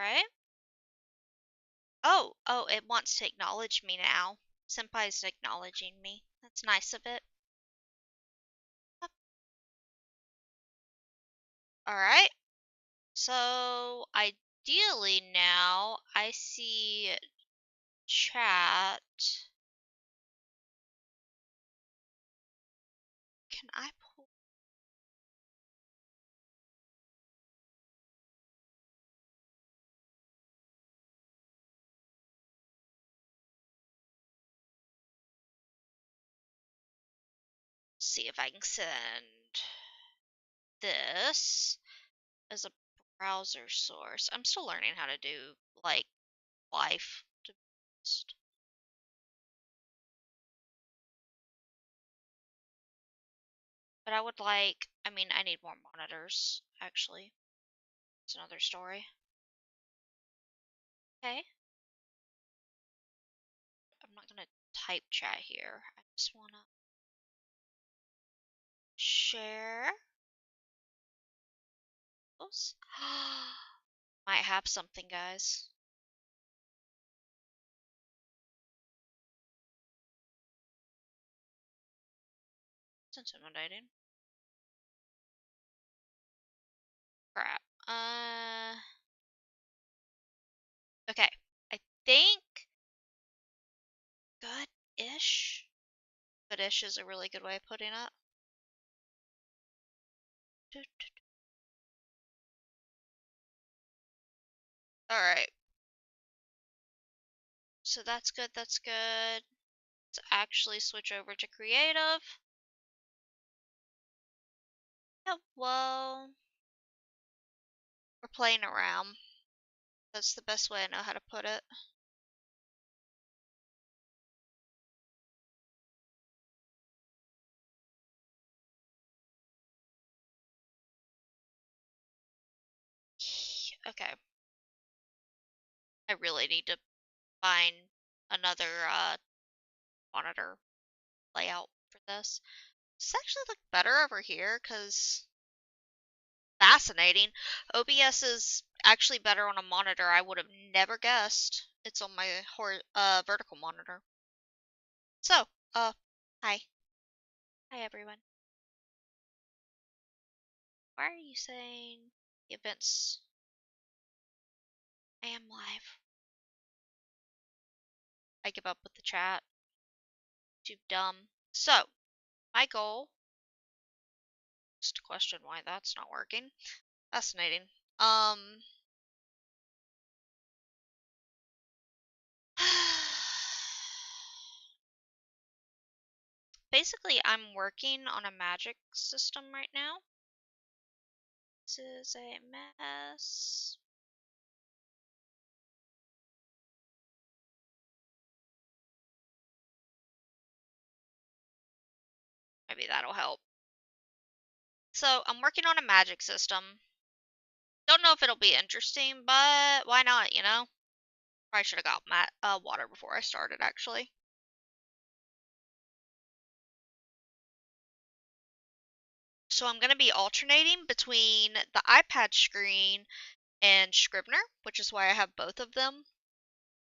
Right? Oh, it wants to acknowledge me now. Senpai's acknowledging me. That's nice of it. Alright. So, ideally now, I see chat. Can I pull? See if I can send this as a browser source. I'm still learning how to do, like, life, to be honest. But I mean, I need more monitors, actually. It's another story. Okay. I'm not gonna type chat here. I just wanna share those. Might have something, guys. It's intimidating. Crap. Okay. I think good-ish. Good-ish is a really good way of putting it. Alright. So that's good, that's good. Let's actually switch over to creative. Yeah, well, we're playing around. That's the best way I know how to put it. Okay. I really need to find another monitor layout for this. This actually look better over here because fascinating. OBS is actually better on a monitor. I would have never guessed. It's on my vertical monitor. So, hi. Hi everyone. Why are you saying the events? I am live. I give up with the chat. Too dumb. So, my goal is to question why that's not working. Fascinating. Basically, I'm working on a magic system right now. This is a mess. Maybe that'll help. So, I'm working on a magic system. Don't know if it'll be interesting, but why not, you know? Probably should have got water before I started, actually. So I'm going to be alternating between the iPad screen and Scrivener, which is why I have both of them.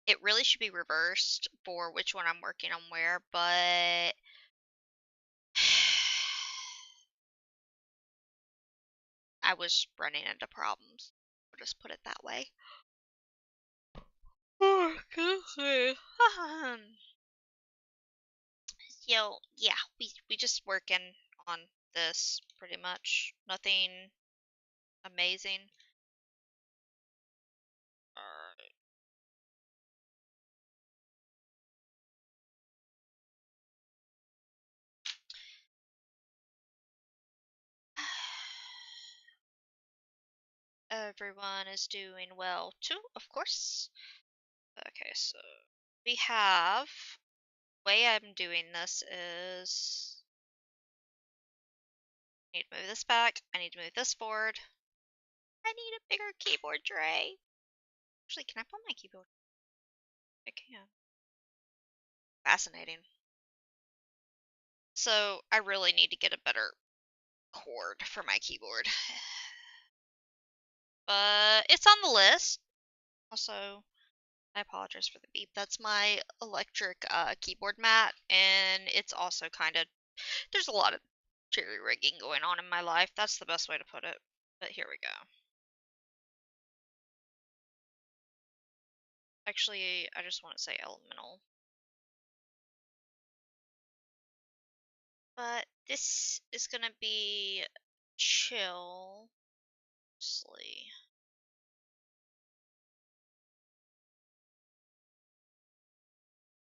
It really should be reversed for which one I'm working on where, but I was running into problems. We'll just put it that way. Yo, yeah, we just working on this pretty much. Nothing amazing. Everyone is doing well too, of course. Okay, so we have way I'm doing this is I need to move this back. I need to move this forward. I need a bigger keyboard tray. Actually, can I put my keyboard? I can. Fascinating. So I really need to get a better cord for my keyboard. But it's on the list. Also, I apologize for the beep. That's my electric keyboard mat, and it's also kind of there's a lot of jerry rigging going on in my life. That's the best way to put it. But here we go. Actually, I just want to say elemental. But this is gonna be chill. Mostly.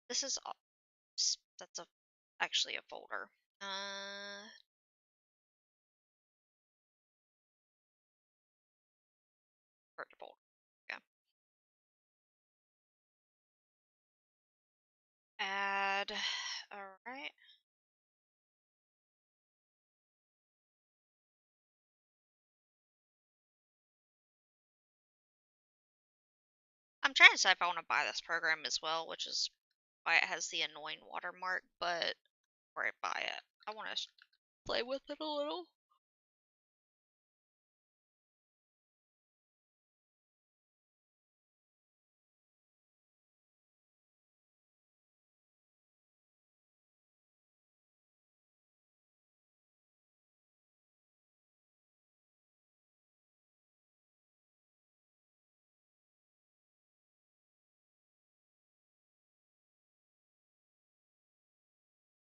This is that's a actually a folder. Uh, folder. Yeah. Add. All right. I'm trying to decide if I want to buy this program as well, which is why it has the annoying watermark. But before I buy it, I want to play with it a little.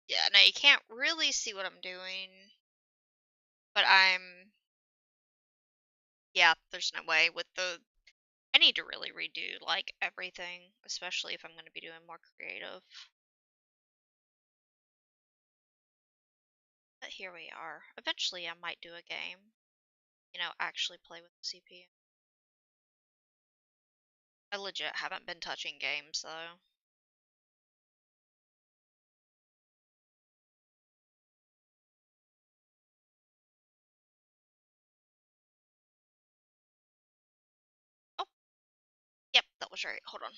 Yeah, now you can't really see what I'm doing, but yeah, there's no way with the, I need to really redo like everything, especially if I'm going to be doing more creative. But here we are. Eventually I might do a game, actually play with the CPU. I legit haven't been touching games though. Oh, yep, that was right. Hold on.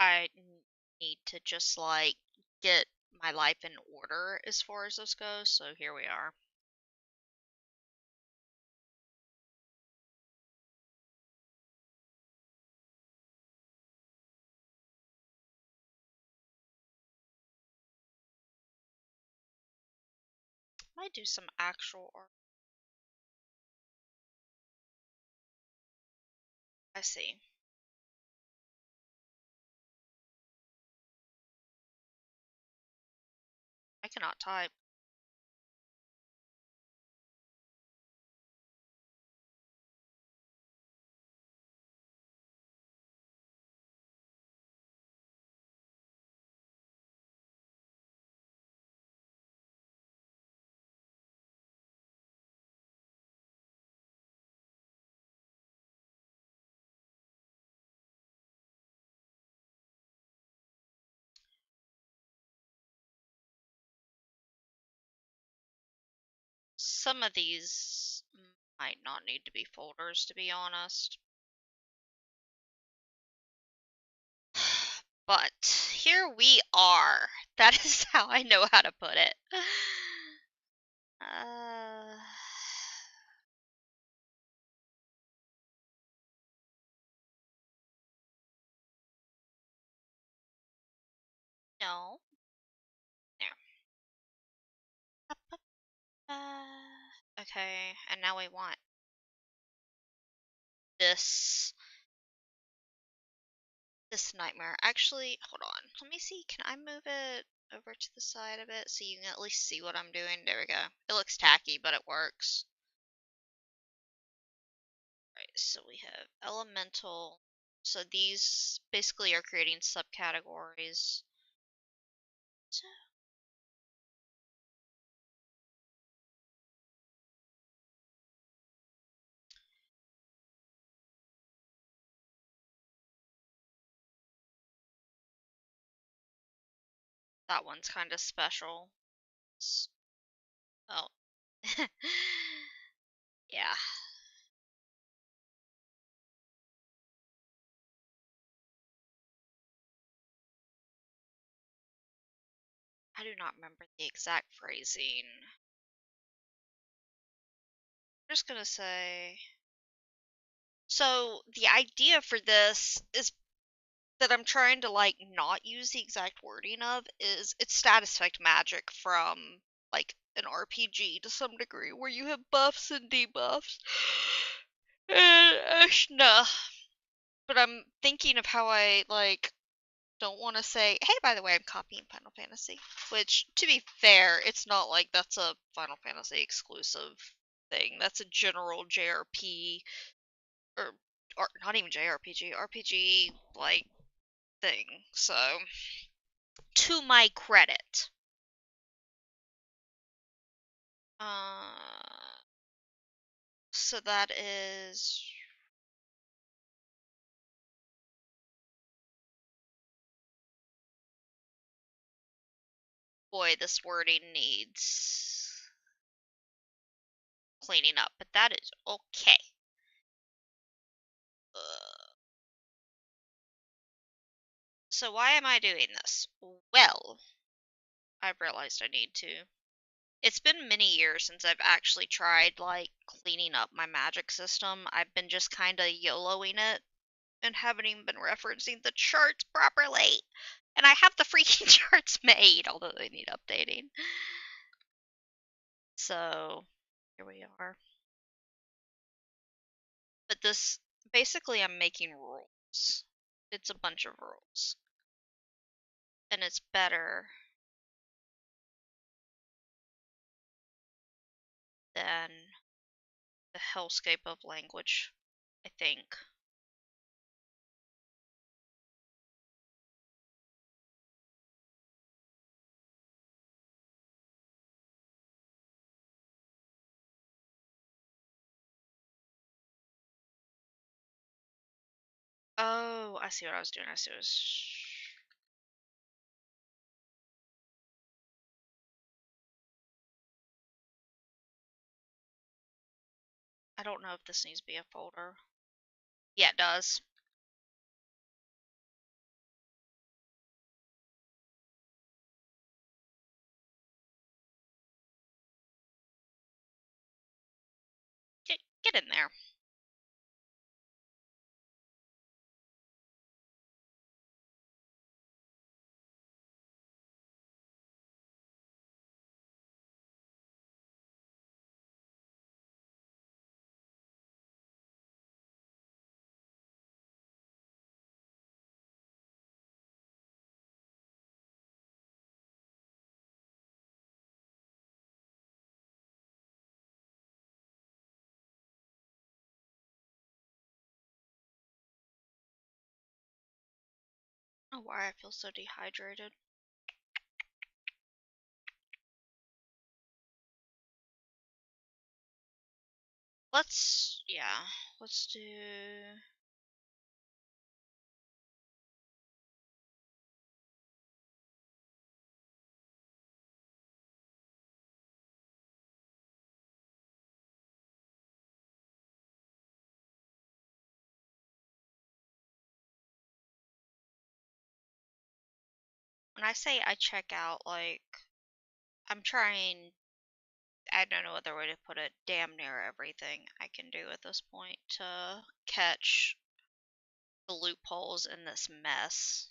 Okay. Need to just like get my life in order as far as this goes, so here we are. Might do some actual art. I see. I cannot type. Some of these might not need to be folders, to be honest. But here we are. That is how I know how to put it. Uh, no. There. Okay, and now we want this this nightmare. Actually, hold on. Let me see. Can I move it over to the side of it so you can at least see what I'm doing? There we go. It looks tacky, but it works. Right, so we have elemental. So these basically are creating subcategories. So That one's kind of special. Oh. Yeah. I do not remember the exact phrasing. I'm just gonna say. So, the idea for this is that I'm trying to, like, not use the exact wording of is it's status effect magic from, like, an RPG to some degree, where you have buffs and debuffs. And, nah. But I'm thinking of how I, like, don't want to say, hey, by the way, I'm copying Final Fantasy. Which, to be fair, it's not like that's a Final Fantasy exclusive thing. That's a general JRP, or not even JRPG, RPG, like, thing. So, to my credit. Uh, so that is. Boy, this wording needs cleaning up, but that is okay. So why am I doing this? Well, I've realized I need to. It's been many years since I've actually tried, like, cleaning up my magic system. I've been just kinda YOLOing it and haven't even been referencing the charts properly. And I have the freaking charts made, although they need updating. So, here we are. But this, basically, I'm making rules. It's a bunch of rules. And it's better than the hellscape of language, I think. Oh, I see what I was doing. I see what I was. I don't know if this needs to be a folder. Yeah, it does. Get in there. Oh, why I feel so dehydrated. Yeah, let's do. When I say I check out, like, I'm trying, I don't know other way to put it, damn near everything I can do at this point to catch the loopholes in this mess.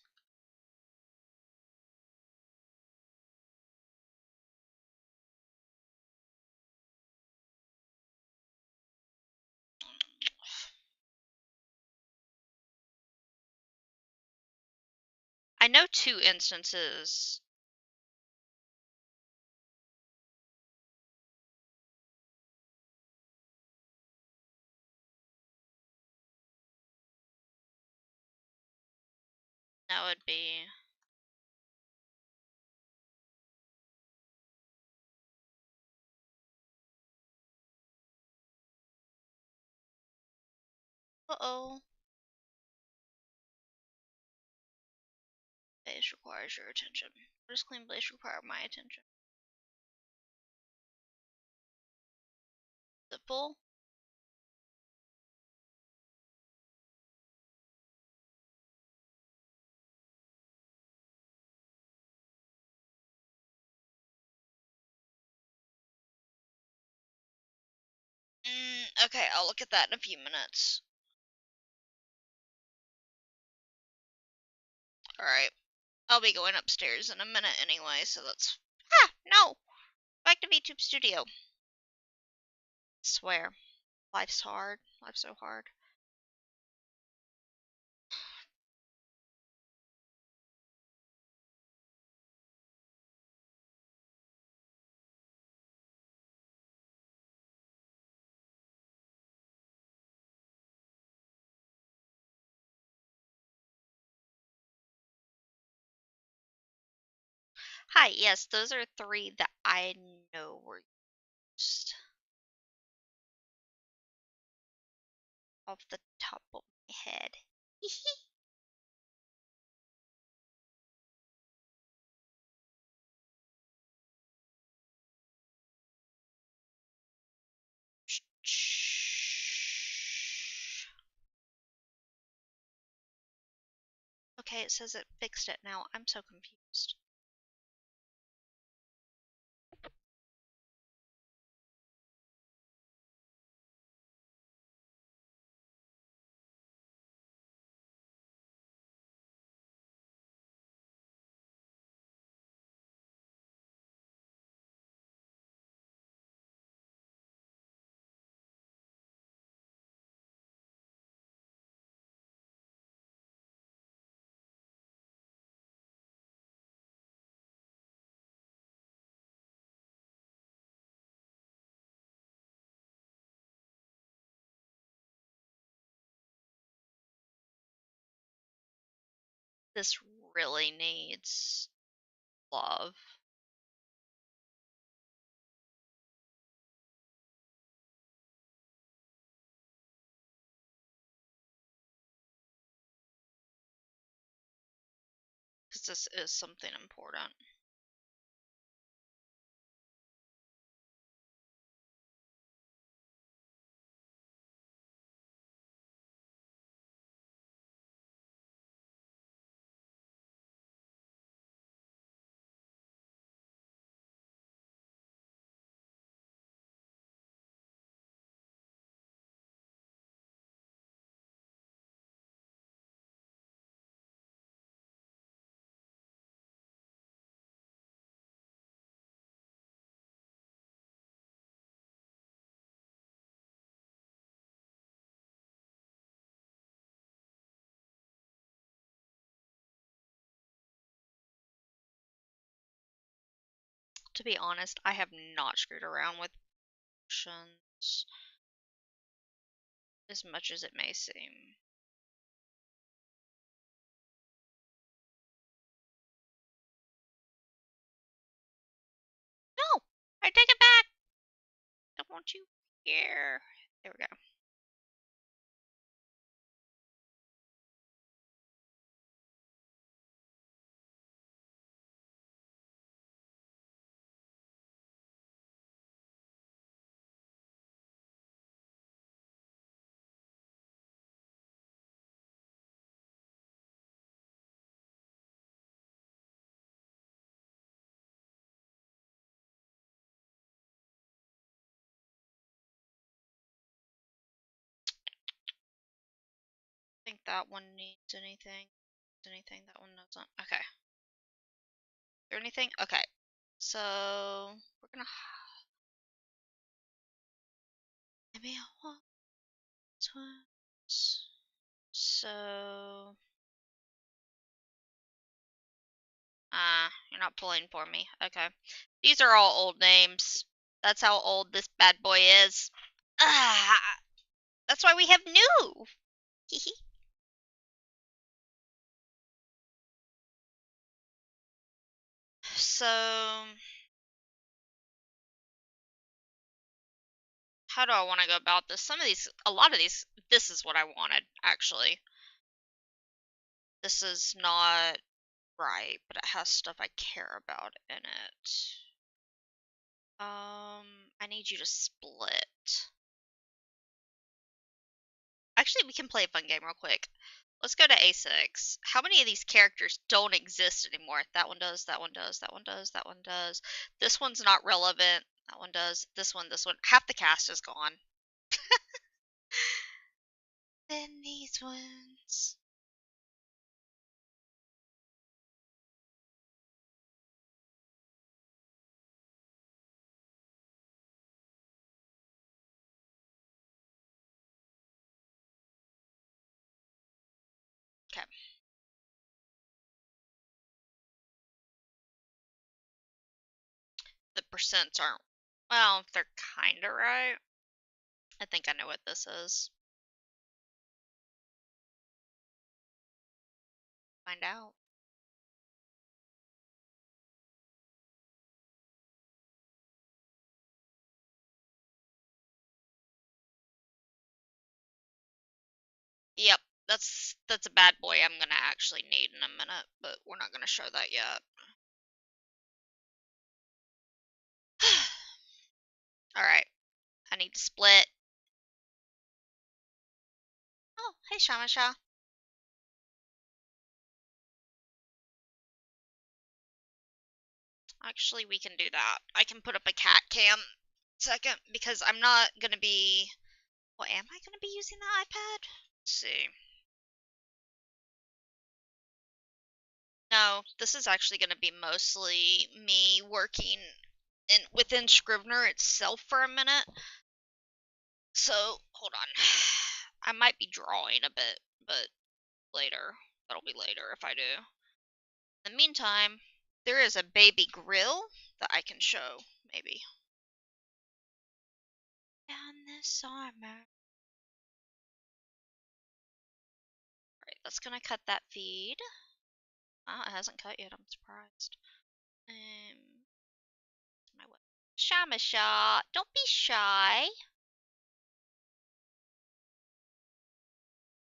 I know two instances. That would be. Uh-oh. place requires your attention? What does clean place require my attention? Is it full? Okay, I'll look at that in a few minutes. Alright. I'll be going upstairs in a minute anyway, so that's... Ah! No! Back to VTube Studio. Swear. Life's hard. Life's so hard. Hi, yes, those are 3 that I know were used. Off the top of my head. Okay, it says it fixed it now. I'm so confused. This really needs love. Because this is something important. To be honest, I have not screwed around with options as much as it may seem. No! I take it back! I don't want you here. There we go. I think that one needs anything. Anything? That one doesn't. Okay. Is there anything? Okay. So we're gonna maybe I want this one. So you're not pulling for me. Okay. These are all old names. That's how old this bad boy is. Ah, that's why we have new. Hehe. So how do I want to go about this? Some of these, a lot of these, this is what I wanted, actually. This is not Right, but it has stuff I care about in it. I need you to split. Actually, we can play a fun game real quick. Let's go to A6. How many of these characters don't exist anymore? That one does, that one does, that one does, that one does. This one's not relevant. That one does. This one, this one. Half the cast is gone. Then these ones. Okay. The percents aren't, well, they're kinda right. I think I know what this is. Find out. Yep, that's a bad boy I'm gonna actually need in a minute, but we're not gonna show that yet. Alright, I need to split. Oh, hey Shamasha. Actually, we can do that. I can put up a cat cam second because I'm not gonna be. Well, am I gonna be using the iPad? Let's see. No, this is actually gonna be mostly me working within Scrivener itself for a minute. So, hold on. I might be drawing a bit, but later. That'll be later if I do. In the meantime, there is a baby grill that I can show, maybe. Down this summer. Right, that's gonna cut that feed. Oh, it hasn't cut yet, I'm surprised. My what? Shamasha, don't be shy.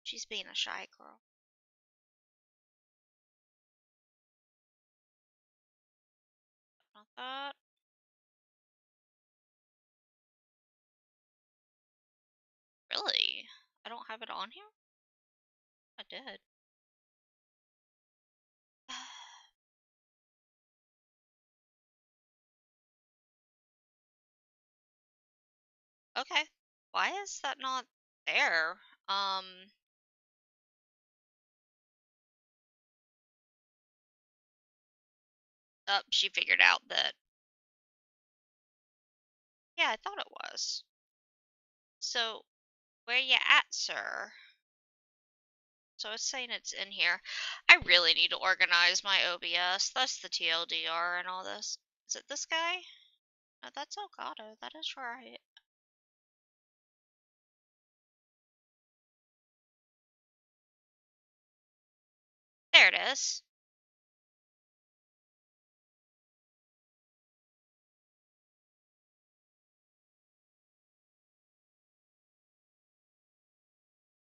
She's being a shy girl. Not that. Really? I don't have it on here? I did. Okay. Why is that not there? Oh, she figured out that. Yeah, I thought it was. So, where you at, sir? So it's saying it's in here. I really need to organize my OBS. That's the TLDR and all this. Is it this guy? No, that's Elgato. That is right. There it is.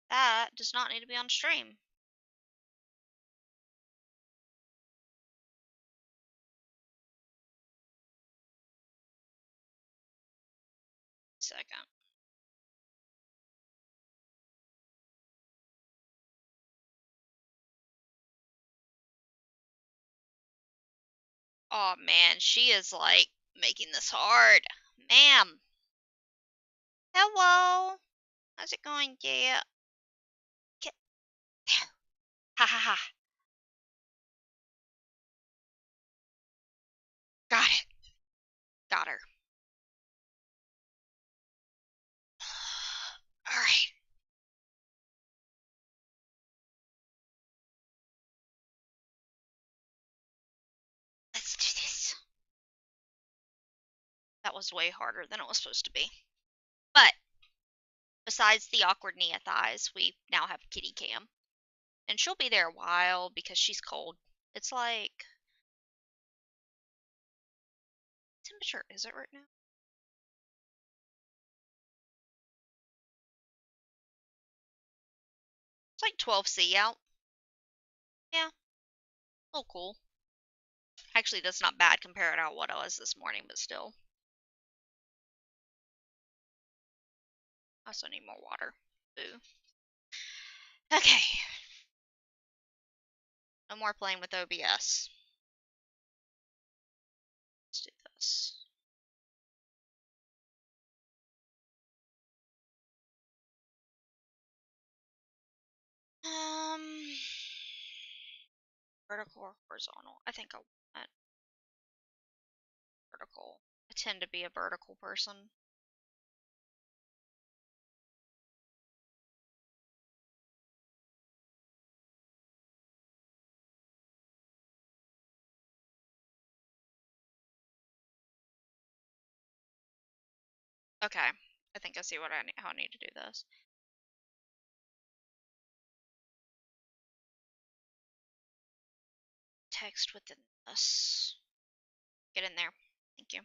That does not need to be on stream. Second. Oh man, she is like making this hard. Ma'am. Hello. How's it going? Yeah. Get there. Ha ha ha. Got it. Got her. Alright. Let's do this. That was way harder than it was supposed to be. But besides the awkward Nia thighs, we now have Kitty Cam. And she'll be there a while because she's cold. It's like, temperature is it right now? It's like 12C out. Yeah, a Oh, cool. Actually, that's not bad compared to what I was this morning, but still. I also need more water. Boo. Okay. No more playing with OBS. Let's do this. Vertical or horizontal? I think I want vertical. I tend to be a vertical person. Okay. I think I see what how I need to do this. Text within this. Get in there. Thank you.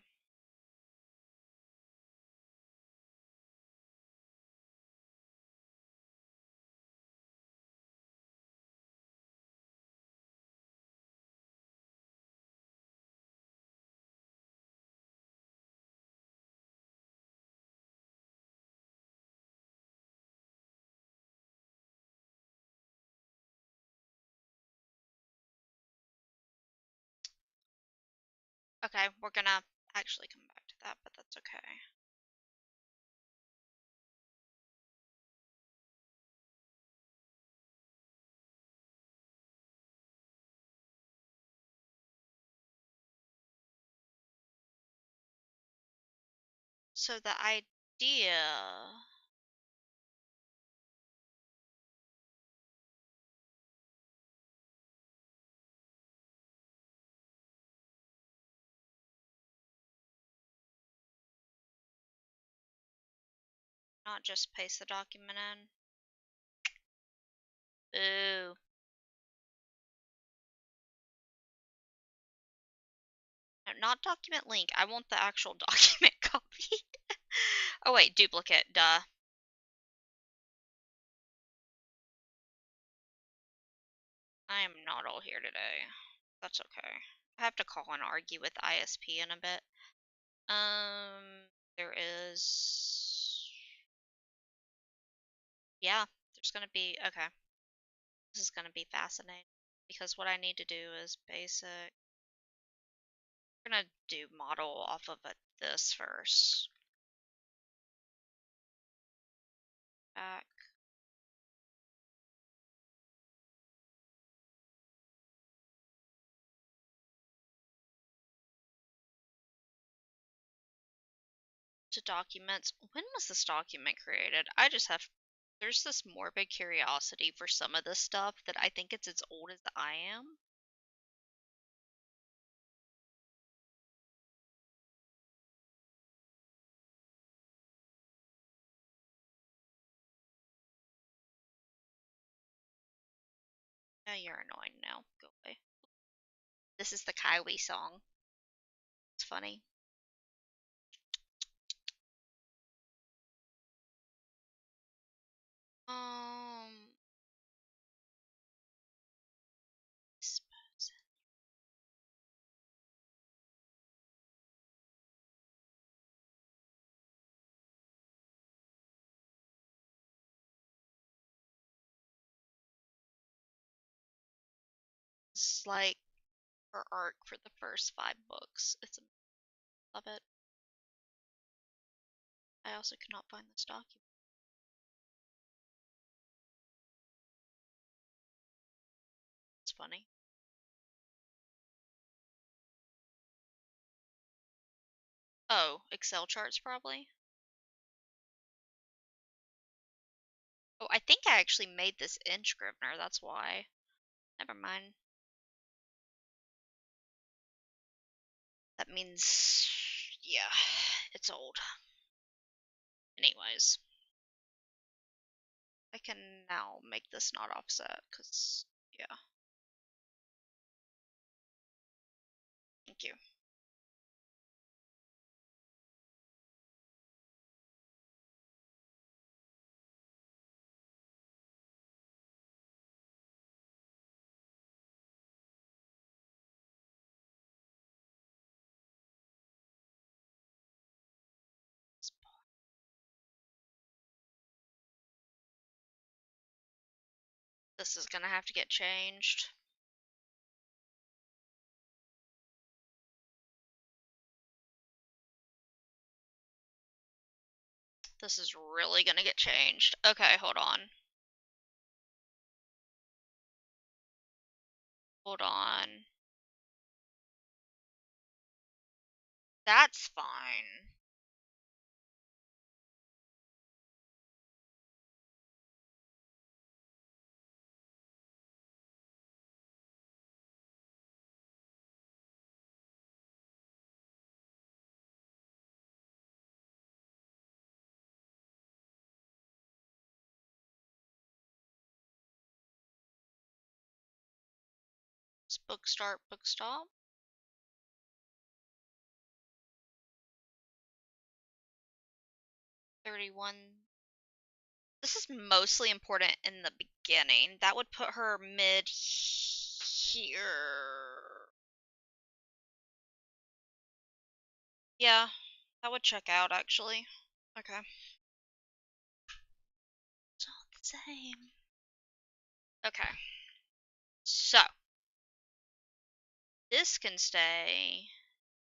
Okay, we're gonna actually come back to that, but that's okay. So the idea, not just paste the document in. Ooh. No, not document link. I want the actual document copy. Oh wait, duplicate, duh. I am not all here today. That's okay. I have to call and argue with ISP in a bit. There is... Yeah, there's gonna be... Okay. This is gonna be fascinating. Because what I need to do is basic... We're gonna do model off of this first. Back. To documents. When was this document created? I just have... There's this morbid curiosity for some of this stuff that I think it's as old as I am. Oh, you're annoying now. Go away. This is the Kiwi song. It's funny. Um, it's like her arc for the first 5 books. Love it. I also could not find this document. It's funny. Oh, Excel charts probably. Oh, I think I actually made this in Scrivener. That's why. Never mind. That means, yeah, it's old. Anyways, I can now make this not offset because, yeah. Thank you. This is gonna have to get changed. This is really gonna get changed. Okay, hold on. Hold on. That's fine. It's book start, book stop. 31. This is mostly important in the beginning. That would put her mid here. Yeah, that would check out actually. Okay. It's all the same. Okay. So, this can stay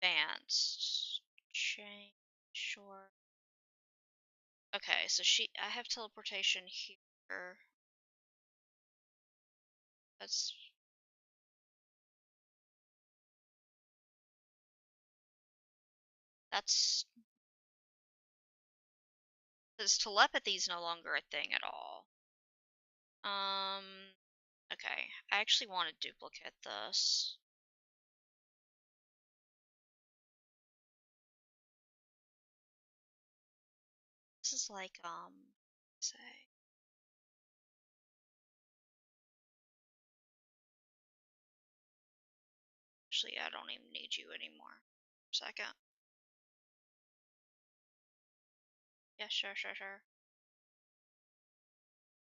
advanced. Change short. Okay, so I have teleportation here. That's that's This telepathy's no longer a thing at all. Okay. I actually want to duplicate this. This is like, say. Actually, I don't even need you anymore. Second. Yeah, sure, sure, sure.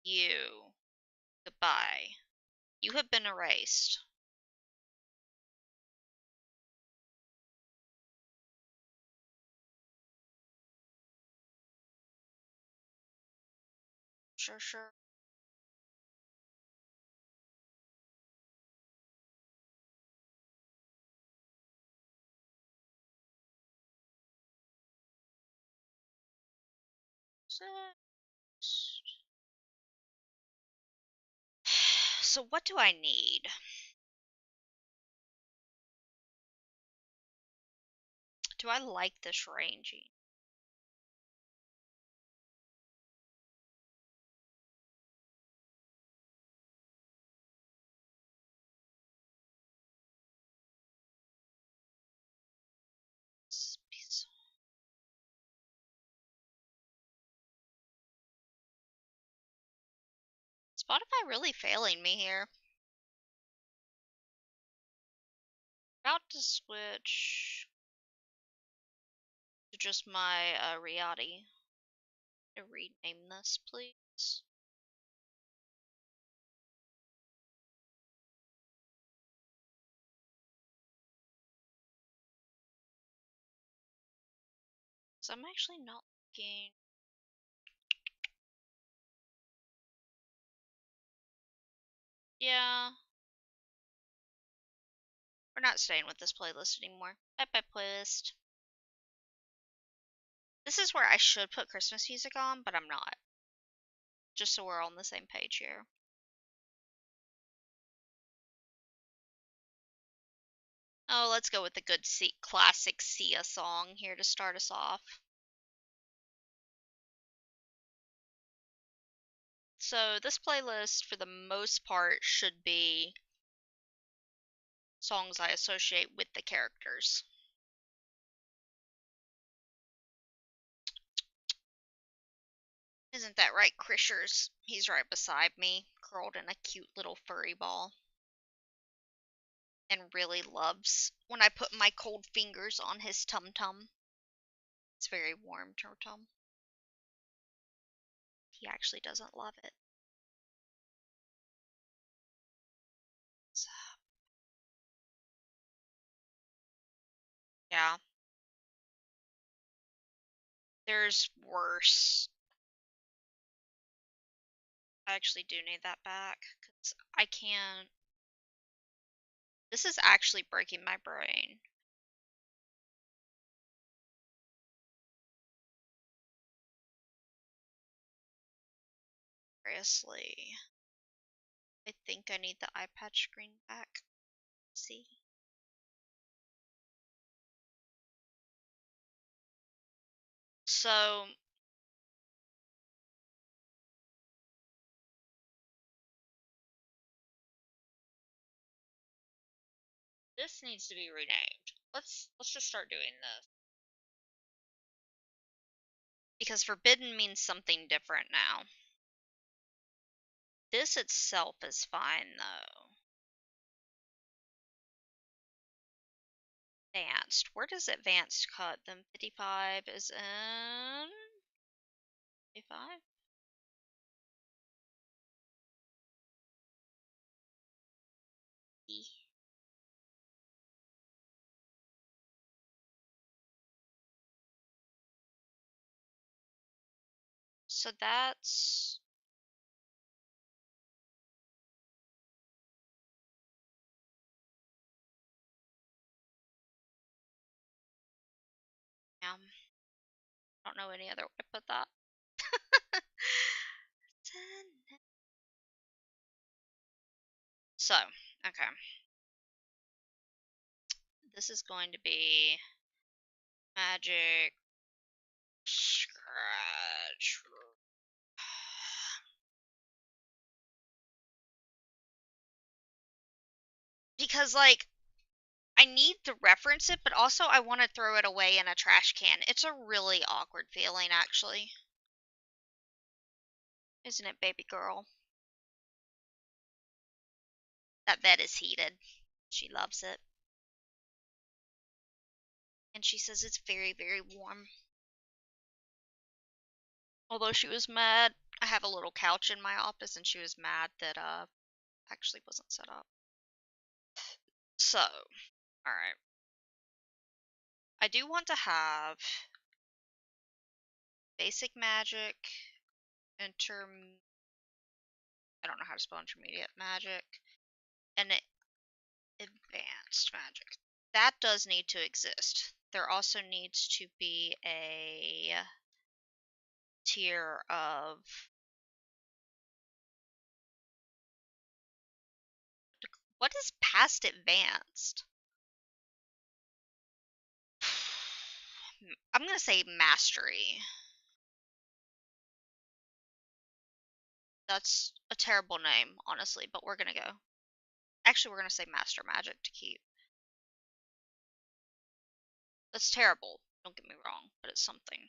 You. Goodbye. You have been erased. Sure, sure. So what do I need? Do I like this ranging? Spotify really failing me here. About to switch to just my Riati. To rename this, please. So I'm actually not looking. Yeah, we're not staying with this playlist anymore. Bye bye playlist. This is where I should put Christmas music on, but I'm not. Just so we're on the same page here. Oh, let's go with the good classic Sia song here to start us off. So this playlist, for the most part, should be songs I associate with the characters. Isn't that right, Krishers? He's right beside me, curled in a cute little furry ball. And really loves when I put my cold fingers on his tum-tum. It's very warm, tum-tum. He actually doesn't love it. So, yeah. There's worse. I actually do need that back, because I can't. This is actually breaking my brain. Seriously. I think I need the iPad screen back. See? So, this needs to be renamed. Let's just start doing this. Because forbidden means something different now. This itself is fine though. Advanced. Where does advanced cut? Then 55 is in 55? E. So that's I don't know any other way to put that. So, okay. This is going to be magic scratch. Because, like, I need to reference it, but also I want to throw it away in a trash can. It's a really awkward feeling, actually. Isn't it, baby girl? That bed is heated. She loves it. And she says it's very, very warm. Although she was mad, I have a little couch in my office, and she was mad that, actually wasn't set up. So, alright. I do want to have basic magic, I don't know how to spell intermediate magic, and advanced magic. That does need to exist. There also needs to be a tier of what is past advanced? I'm gonna say mastery. That's a terrible name, honestly, but we're gonna go. Actually, we're gonna say master magic to keep. That's terrible. Don't get me wrong, but it's something.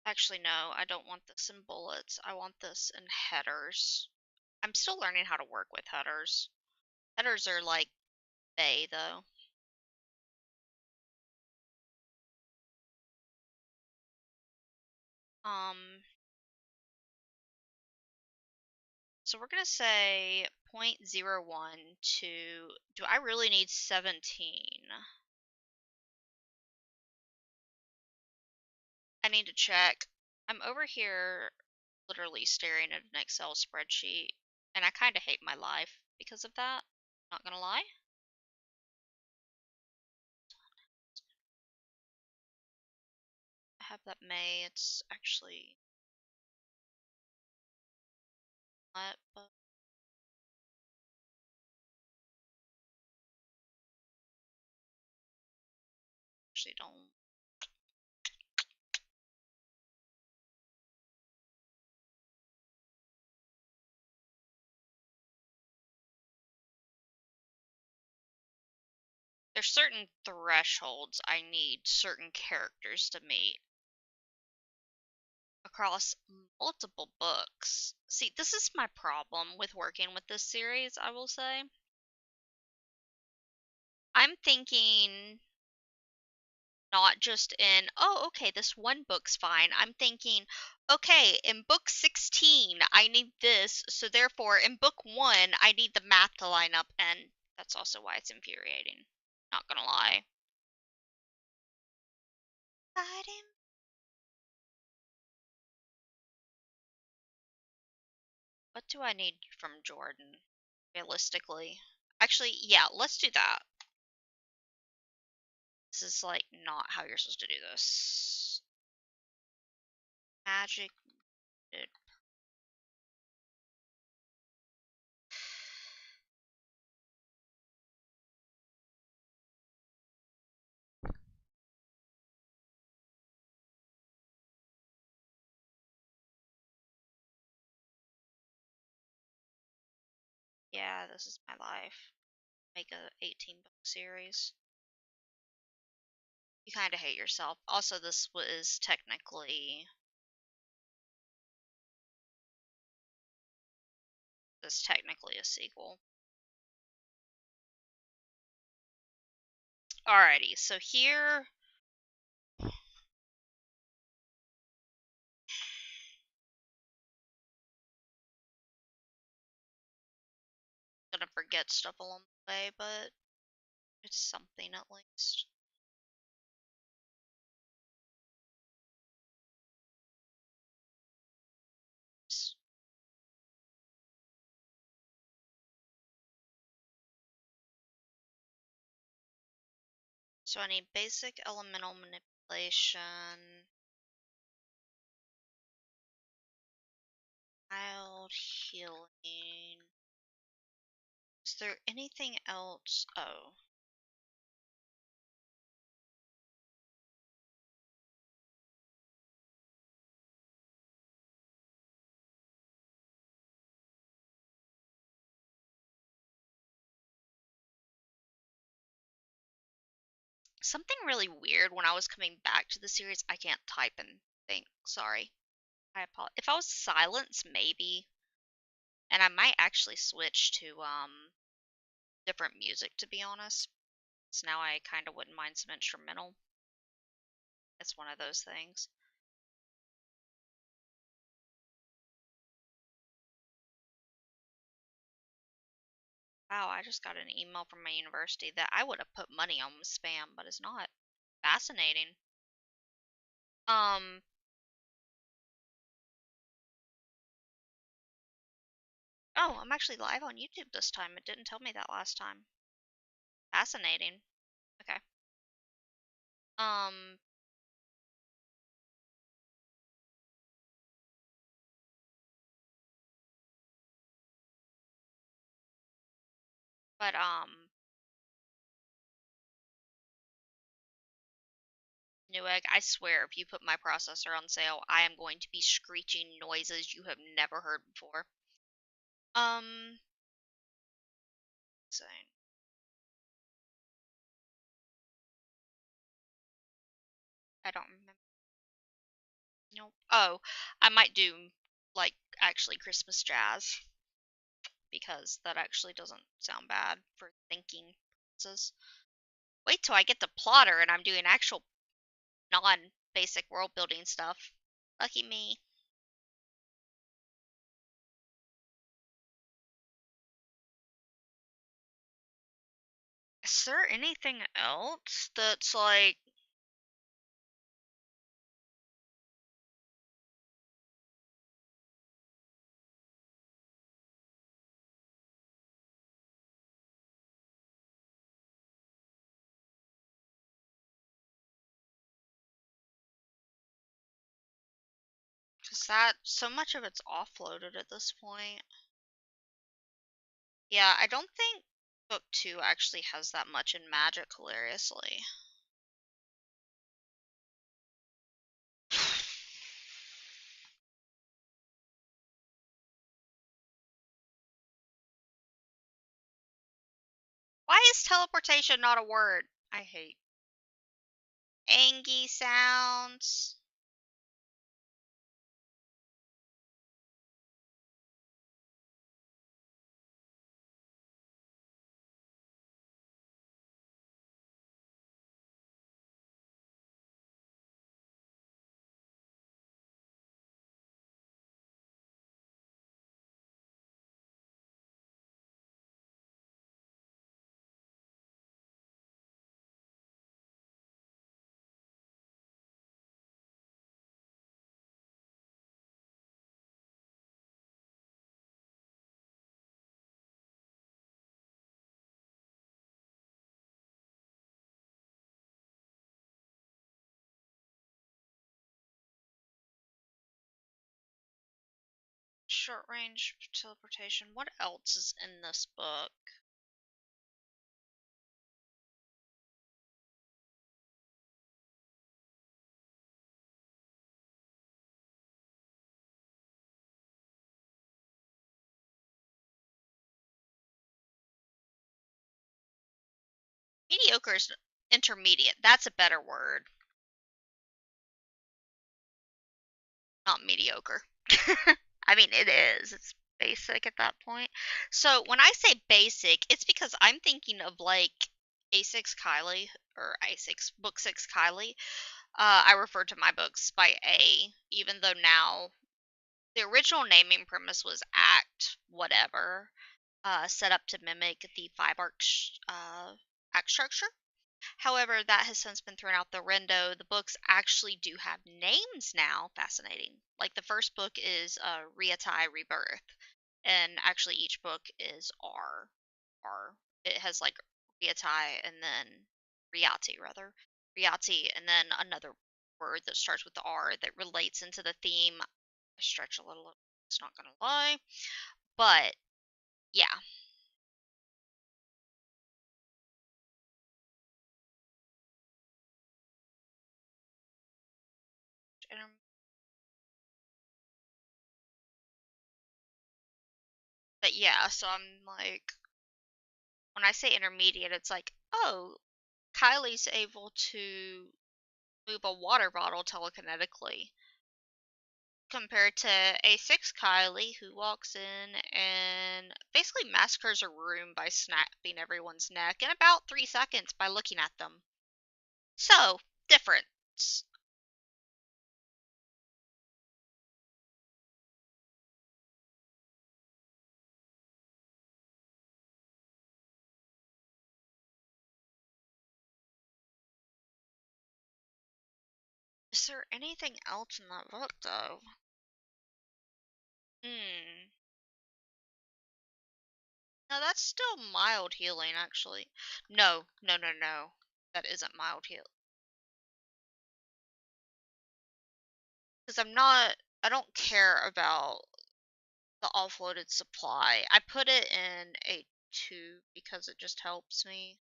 Actually, no, I don't want this in bullets. I want this in headers. I'm still learning how to work with headers. Headers are like they, though. Um, so we're gonna say 0.01 to, do I really need 17? I need to check. I'm over here literally staring at an Excel spreadsheet, and I kind of hate my life because of that. Not gonna lie. I have that May, it's actually not, but actually don't. There's certain thresholds I need certain characters to meet across multiple books. See, this is my problem with working with this series, I will say. I'm thinking not just in, oh, okay, this one book's fine. I'm thinking, okay, in book 16, I need this, so therefore in book 1, I need the math to line up, and that's also why it's infuriating. Not gonna lie. Fighting. What do I need from Jordan? Realistically. Actually, yeah, let's do that. This is like not how you're supposed to do this. Magic. Yeah, this is my life. Make a 18-book series. You kind of hate yourself. Also, this technically a sequel. Alrighty, so here gonna forget stuff along the way, but it's something at least. So I need basic elemental manipulation, mild healing. Is there anything else? Oh. Something really weird when I was coming back to the series, I can't type and think. Sorry. I apologize. If I was silence, maybe. And I might actually switch to different music to be honest. So now I kind of wouldn't mind some instrumental. It's one of those things. Wow, I just got an email from my university that I would have put money on was spam, but it's not. Fascinating. Um, oh, I'm actually live on YouTube this time. It didn't tell me that last time. Fascinating. Okay. Um, but Newegg, I swear if you put my processor on sale, I am going to be screeching noises you have never heard before. Insane. I don't remember. Nope. Oh, I might do like actually Christmas jazz because that actually doesn't sound bad for thinking purposes. Wait till I get the plotter and I'm doing actual non-basic world building stuff. Lucky me. Is there anything else that's like because that so much of it's offloaded at this point? Yeah, I don't think book 2 actually has that much in magic, hilariously. Why is teleportation not a word? I hate Angie sounds. Short range teleportation. What else is in this book? Mediocre is intermediate. That's a better word. Not mediocre. I mean, it is. It's basic at that point. So when I say basic, it's because I'm thinking of like A6 Kylie or A6 Book 6 Kylie. I refer to my books by A, even though now the original naming premise was Act whatever, set up to mimic the five act structure. However, that has since been thrown out the window. The books actually do have names now. Fascinating. Like the first book is Riatai Rebirth, and actually each book is R. It has like Riatai and then Riati rather. Riati and then another word that starts with the R that relates into the theme. I stretch a little, it's not gonna lie. But yeah. But yeah, so I'm like when I say intermediate, it's like, oh, Kylie's able to move a water bottle telekinetically compared to A6 Kylie, who walks in and basically massacres a room by snapping everyone's neck in about 3 seconds by looking at them. So, difference. Is there anything else in that book, though? Hmm. No, that's still mild healing, actually. No, no, no, no. That isn't mild heal. Because I don't care about the offloaded supply. I put it in a 2 because it just helps me.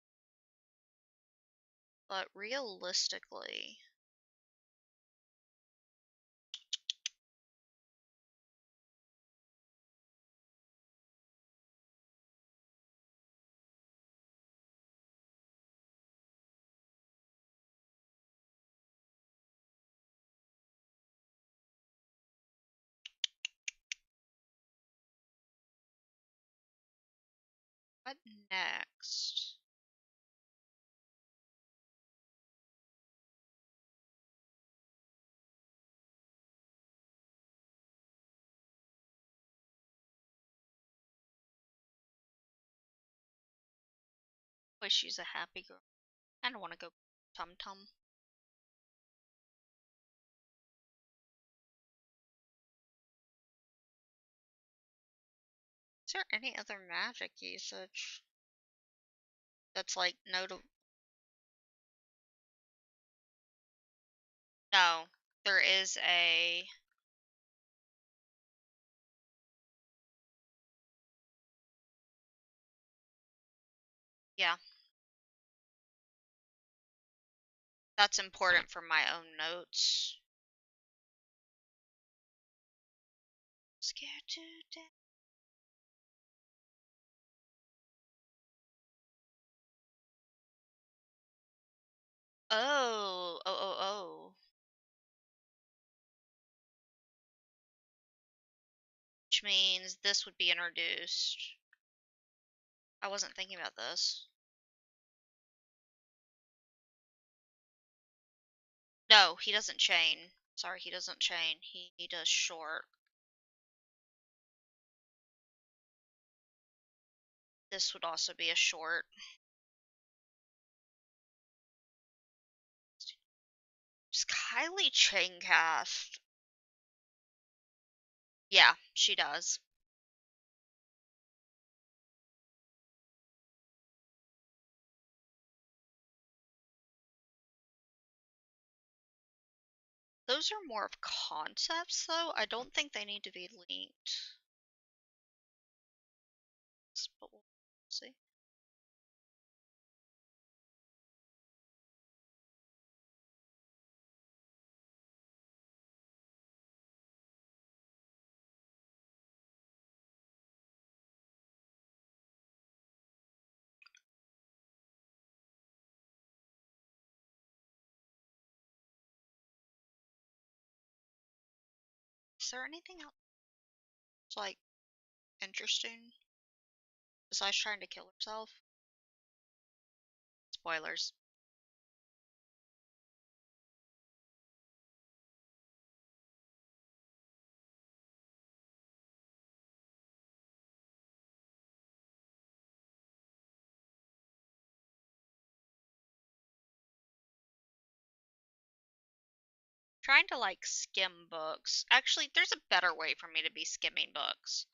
But realistically, what next? Wish she's a happy girl. I don't want to go Tum Tum. Is there any other magic usage that's like notable? No, there is a. Yeah, that's important for my own notes. Scared to death. Oh. Which means this would be introduced. I wasn't thinking about this. No, he doesn't chain. Sorry, he doesn't chain. He does short. This would also be a short. Does Kylie chain cast? Yeah, she does. Those are more of concepts, though. I don't think they need to be linked. this, but we'll see. Is there anything else like interesting besides trying to kill herself? Spoilers. Trying to like skim books. Actually, there's a better way for me to be skimming books.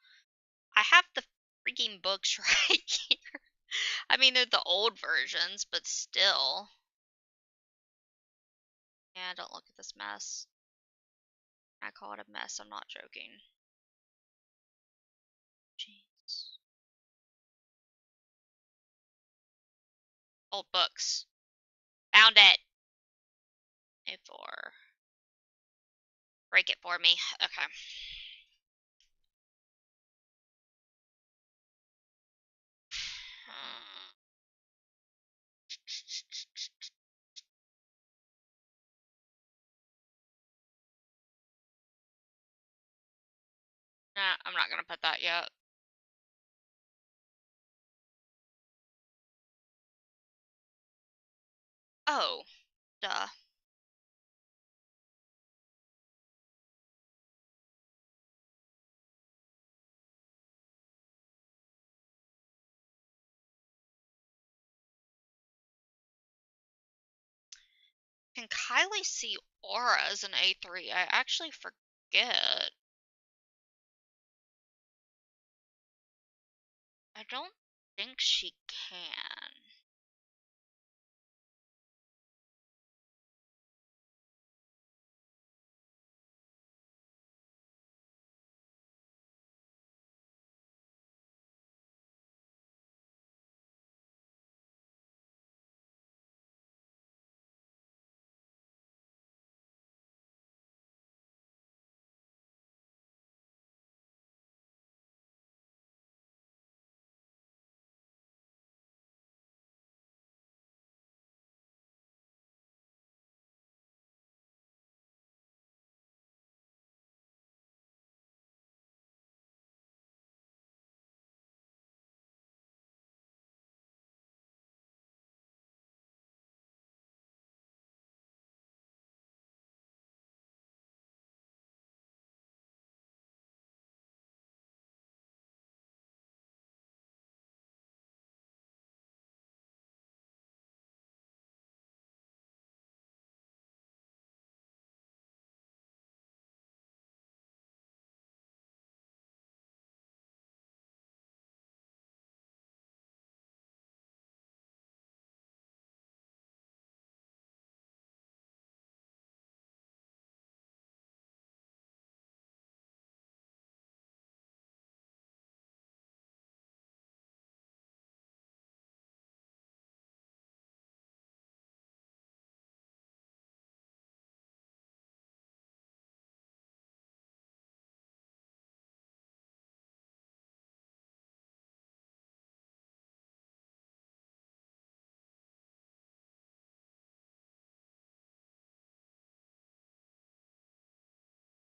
I have the freaking books right here. I mean, they're the old versions, but still. Yeah, don't look at this mess. I call it a mess, I'm not joking. Jeez. Old books. Found it! A4. Break it for me. Okay. Nah, I'm not gonna put that yet. Oh, duh. Can Kylie see auras in A3? I actually forget. I don't think she can.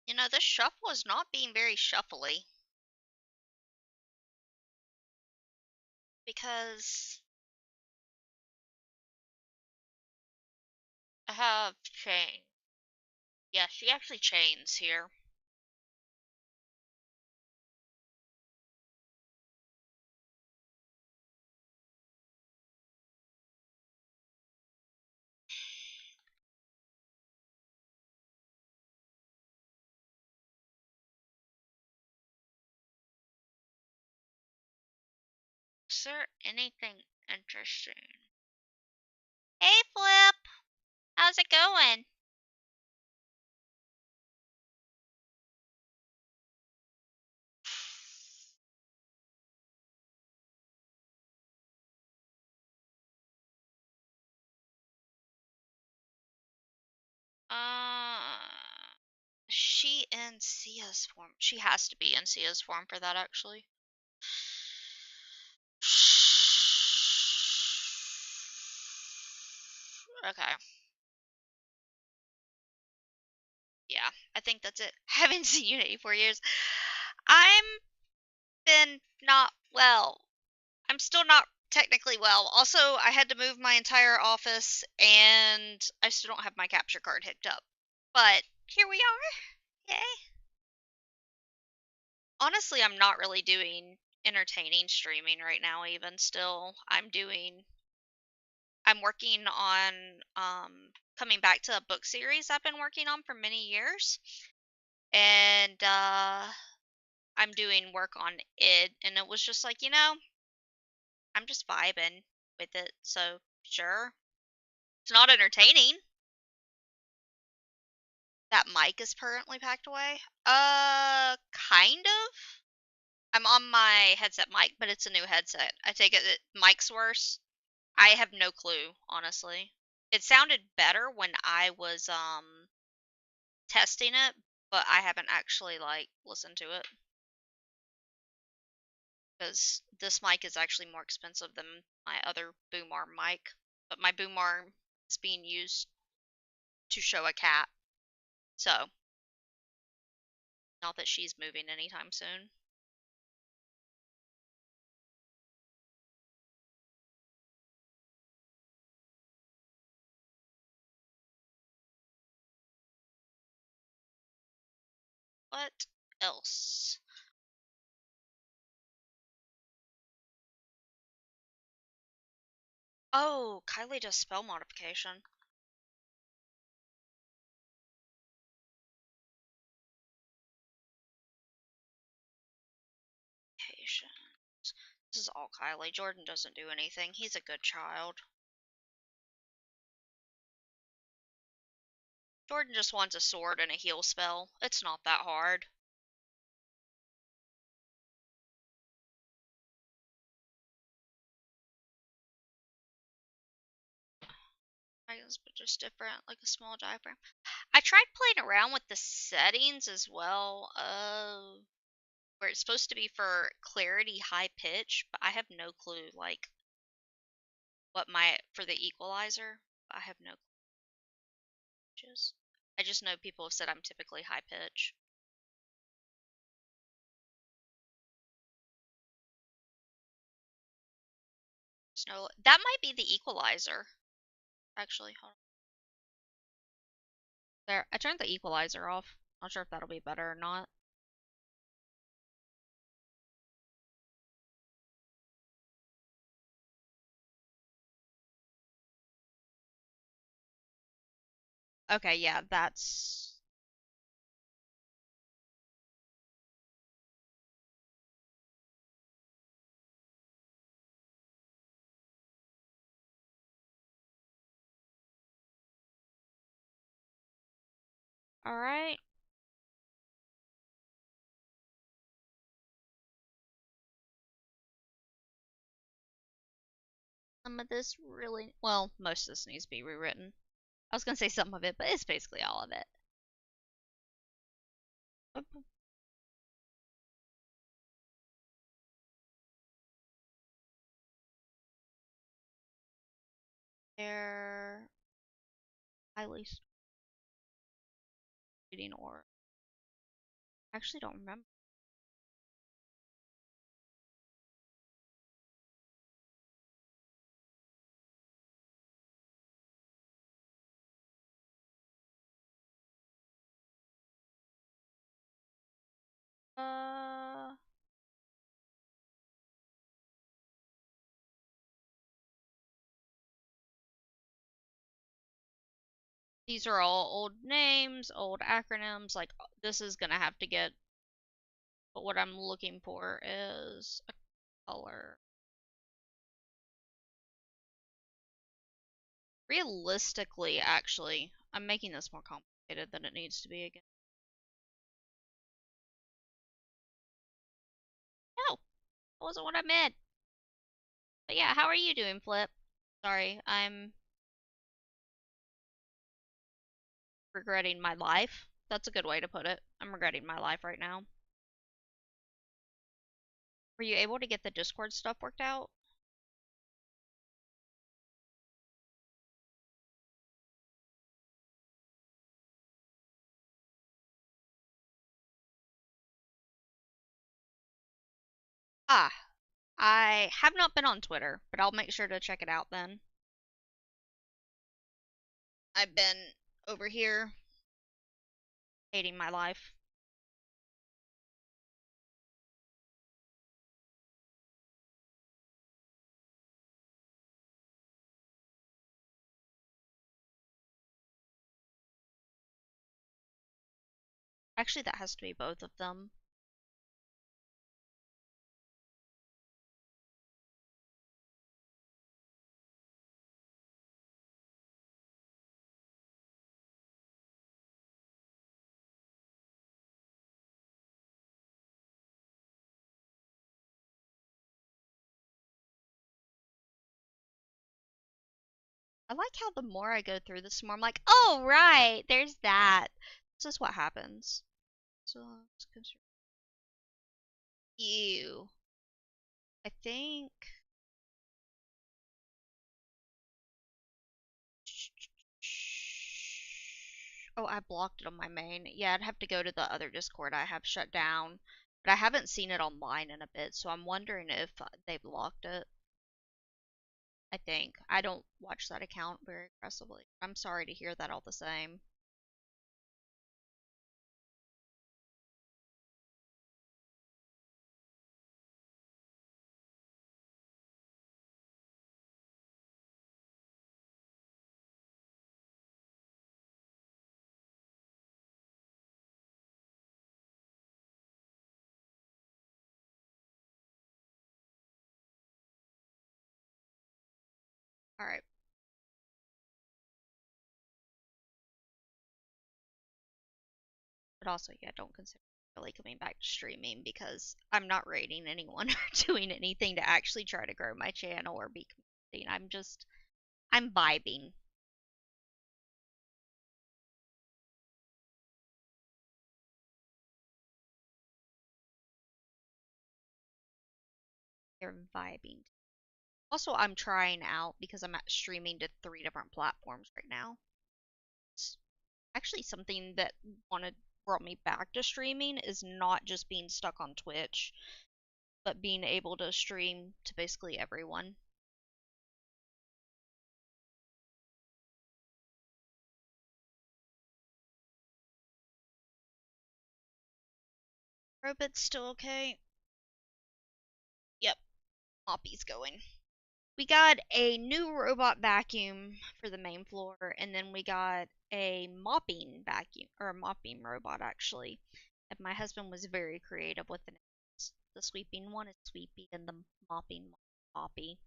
You know, this shuffle is not being very shuffly. Because I have chain. Yeah, she actually chains here. Is there anything interesting? Hey, Flip! How's it going? Uh, she in Sia's form? She has to be in Sia's form for that, actually. Okay. Yeah, I think that's it. Haven't seen you in 84 years. I'm been not well. I'm still not technically well. Also, I had to move my entire office and I still don't have my capture card hooked up. But here we are. Yay. Honestly, I'm not really doing entertaining streaming right now even still. I'm working on coming back to a book series I've been working on for many years. And I'm doing work on it and it was just like, I'm just vibing with it. So, sure. It's not entertaining. That mic is permanently packed away. Kind of. I'm on my headset mic, but it's a new headset. I take it that mic's worse. I have no clue, honestly. It sounded better when I was testing it, but I haven't actually like listened to it because this mic is actually more expensive than my other boom arm mic. But my boom arm is being used to show a cat, so not that she's moving anytime soon. What else? Oh, Kylie does spell modification. Patience. This is all Kylie. Jordan doesn't do anything. He's a good child. Jordan just wants a sword and a heal spell. It's not that hard. I guess, but just different, like a small diaphragm. I tried playing around with the settings as well, where it's supposed to be for clarity, high pitch, but I have no clue, like, for the equalizer. I have no clues. I just know people have said I'm typically high pitch. Snow, that might be the equalizer. Actually, hold on. There, I turned the equalizer off. Not sure if that'll be better or not. Okay, yeah, that's all right. Some of this really, well, most of this needs to be rewritten. I was gonna say some of it, but it's basically all of it. They're highly reading or I actually don't remember. Uh, these are all old names, old acronyms. Like this is gonna have to get. But what I'm looking for is a color. Realistically, actually, I'm making this more complicated than it needs to be again. No, that wasn't what I meant. But yeah, how are you doing, Flip? Sorry, I'm regretting my life. That's a good way to put it. I'm regretting my life right now. Were you able to get the Discord stuff worked out? Ah, I have not been on Twitter, but I'll make sure to check it out then. I've been over here hating my life. Actually, that has to be both of them. I like how the more I go through this, the more I'm like, oh, right, there's that. This is what happens. So, ew. I think. Oh, I blocked it on my main. Yeah, I'd have to go to the other Discord I have shut down. But I haven't seen it online in a bit, so I'm wondering if they blocked it. I think. I don't watch that account very aggressively. I'm sorry to hear that all the same. Alright. But also, yeah, don't consider really coming back to streaming because I'm not rating anyone or doing anything to actually try to grow my channel or be competing. I'm vibing. You're vibing. Also, I'm trying out because I'm streaming to 3 different platforms right now. It's actually something that wanted brought me back to streaming is not just being stuck on Twitch, but being able to stream to basically everyone. Robot's still okay? Yep, Moppy's going. We got a new robot vacuum for the main floor, and then we got a mopping vacuum, or a mopping robot actually. And my husband was very creative with the names. The sweeping one is Sweepy, and the mopping one is Moppy.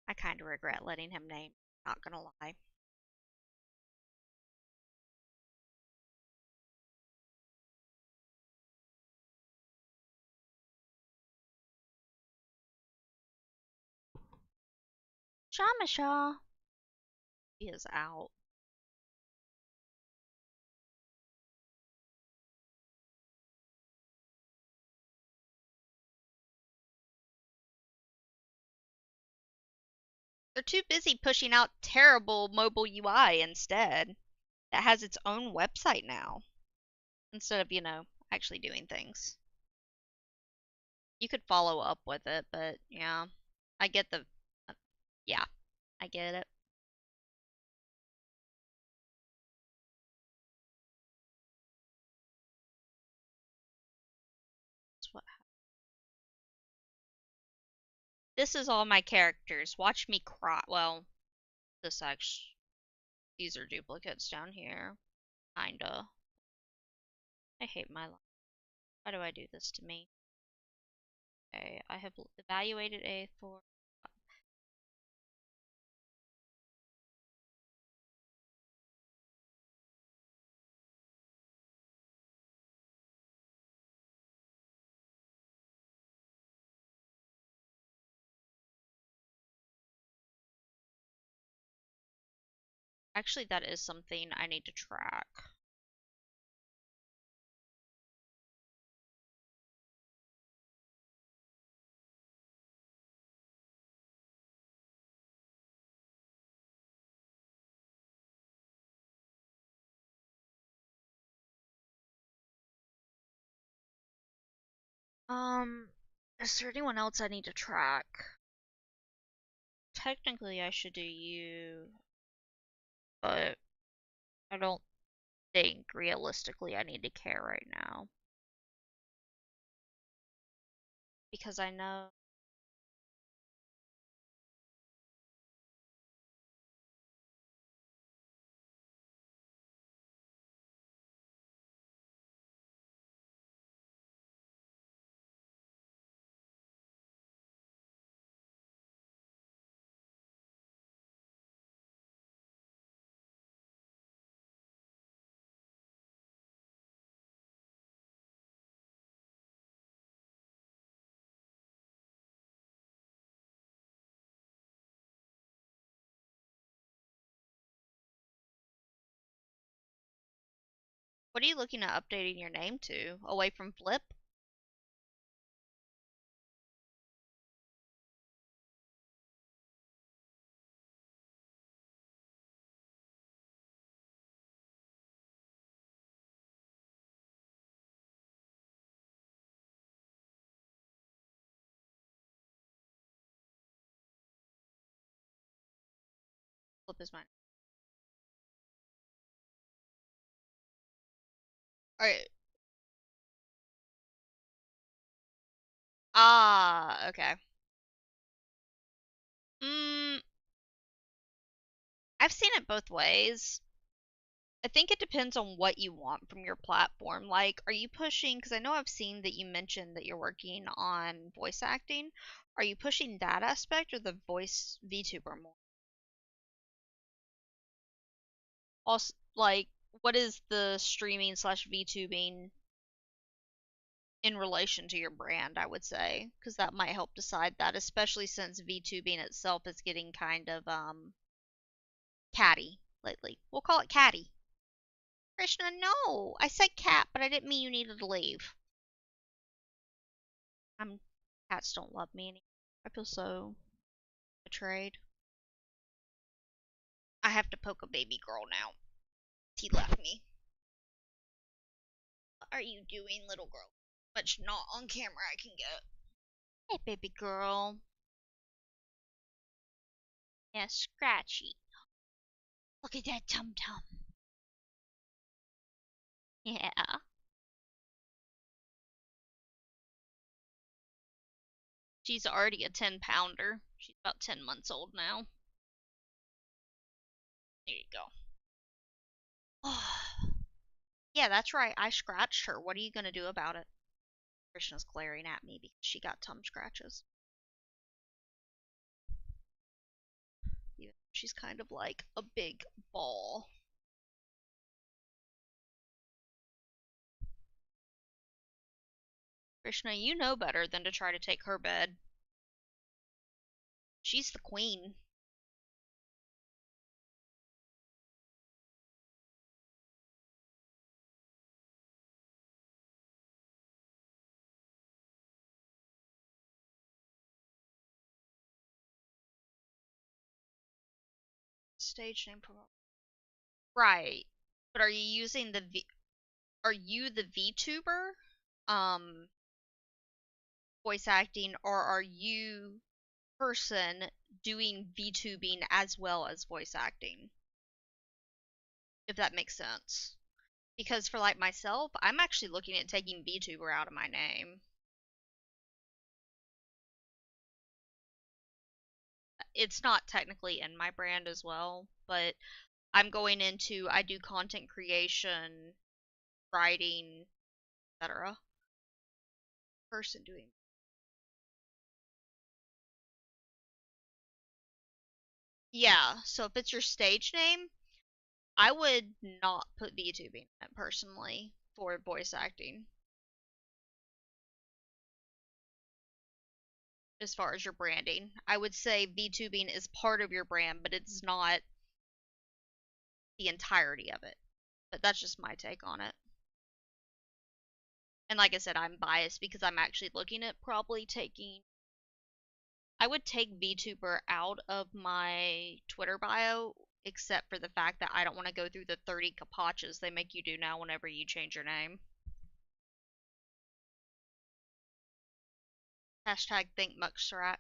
I kind of regret letting him name, not gonna lie. Shamasha. He is out. They're too busy pushing out terrible mobile UI instead. That has its own website now. Instead of, actually doing things. You could follow up with it, but yeah. I get the. Yeah, I get it. That's what. This is all my characters. Watch me cry. Well, this actually. These are duplicates down here. Kinda. I hate my life. Why do I do this to me? Okay, I have evaluated a for. Actually, that is something I need to track. Is there anyone else I need to track? Technically, I should do you, but I don't think realistically I need to care right now. Because I know. What are you looking at updating your name to? Away from Flip? Flip is mine. Alright. Ah, okay. Mm, I've seen it both ways. I think it depends on what you want from your platform. Like, are you pushing, because I know I've seen that you mentioned that you're working on voice acting. Are you pushing that aspect or the voice VTuber more? Also, like, what is the streaming slash VTubing in relation to your brand, I would say, because that might help decide that, especially since VTubing itself is getting kind of catty lately. We'll call it catty. Krishna, no, I said cat, but I didn't mean you needed to leave. I'm cats don't love me anymore. I feel so betrayed. I have to poke a baby girl now. He left me. What are you doing, little girl? Much not on camera I can get. Hey, baby girl. Yeah, scratchy. Look at that tum tum. Yeah. She's already a 10-pounder. She's about 10 months old now. There you go. Yeah, that's right. I scratched her. What are you gonna do about it? Krishna's glaring at me because she got tum scratches. She's kind of like a big ball. Krishna, you know better than to try to take her bed. She's the queen. Stage name promote. Right. But are you using the V are you the VTuber? Um voice acting, or are you person doing VTubing as well as voice acting? If that makes sense. Because for like myself, I'm actually looking at taking VTuber out of my name. It's not technically in my brand as well, but I'm going into I do content creation, writing, etc. Person doing. Yeah, so if it's your stage name, I would not put VTubing in it personally for voice acting as far as your branding. I would say VTubing is part of your brand, but it's not the entirety of it. But that's just my take on it. And like I said, I'm biased because I'm actually looking at probably taking. I would take VTuber out of my Twitter bio, except for the fact that I don't want to go through the 30 capotchas they make you do now whenever you change your name. Hashtag think muckstrat.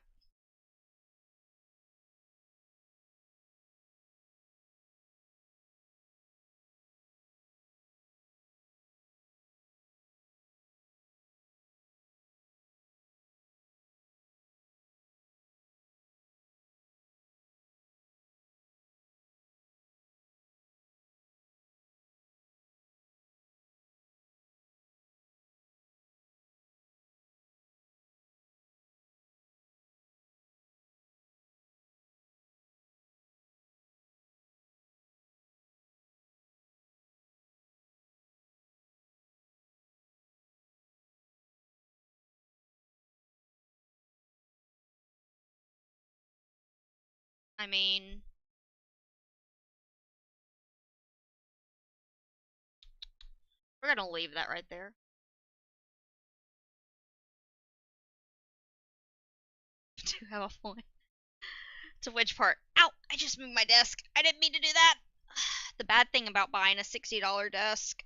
I mean, we're gonna leave that right there. To have a point. To which part? Ow! I just moved my desk. I didn't mean to do that. The bad thing about buying a $60 desk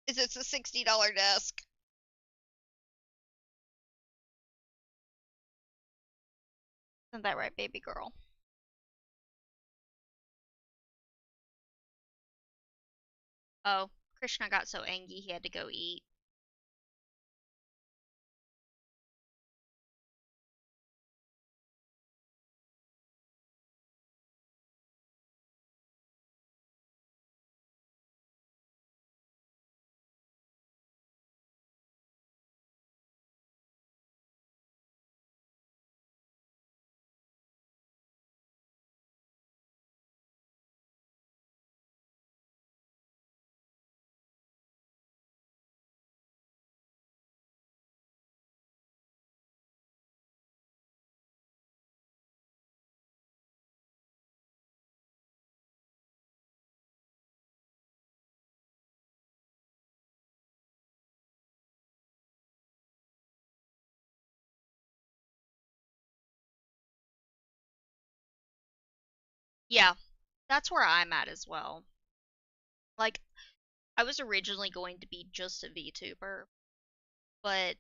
is it's a $60 desk. Isn't that right, baby girl? Oh, Krishna got so angry he had to go eat. Yeah, that's where I'm at as well. Like, I was originally going to be just a VTuber, but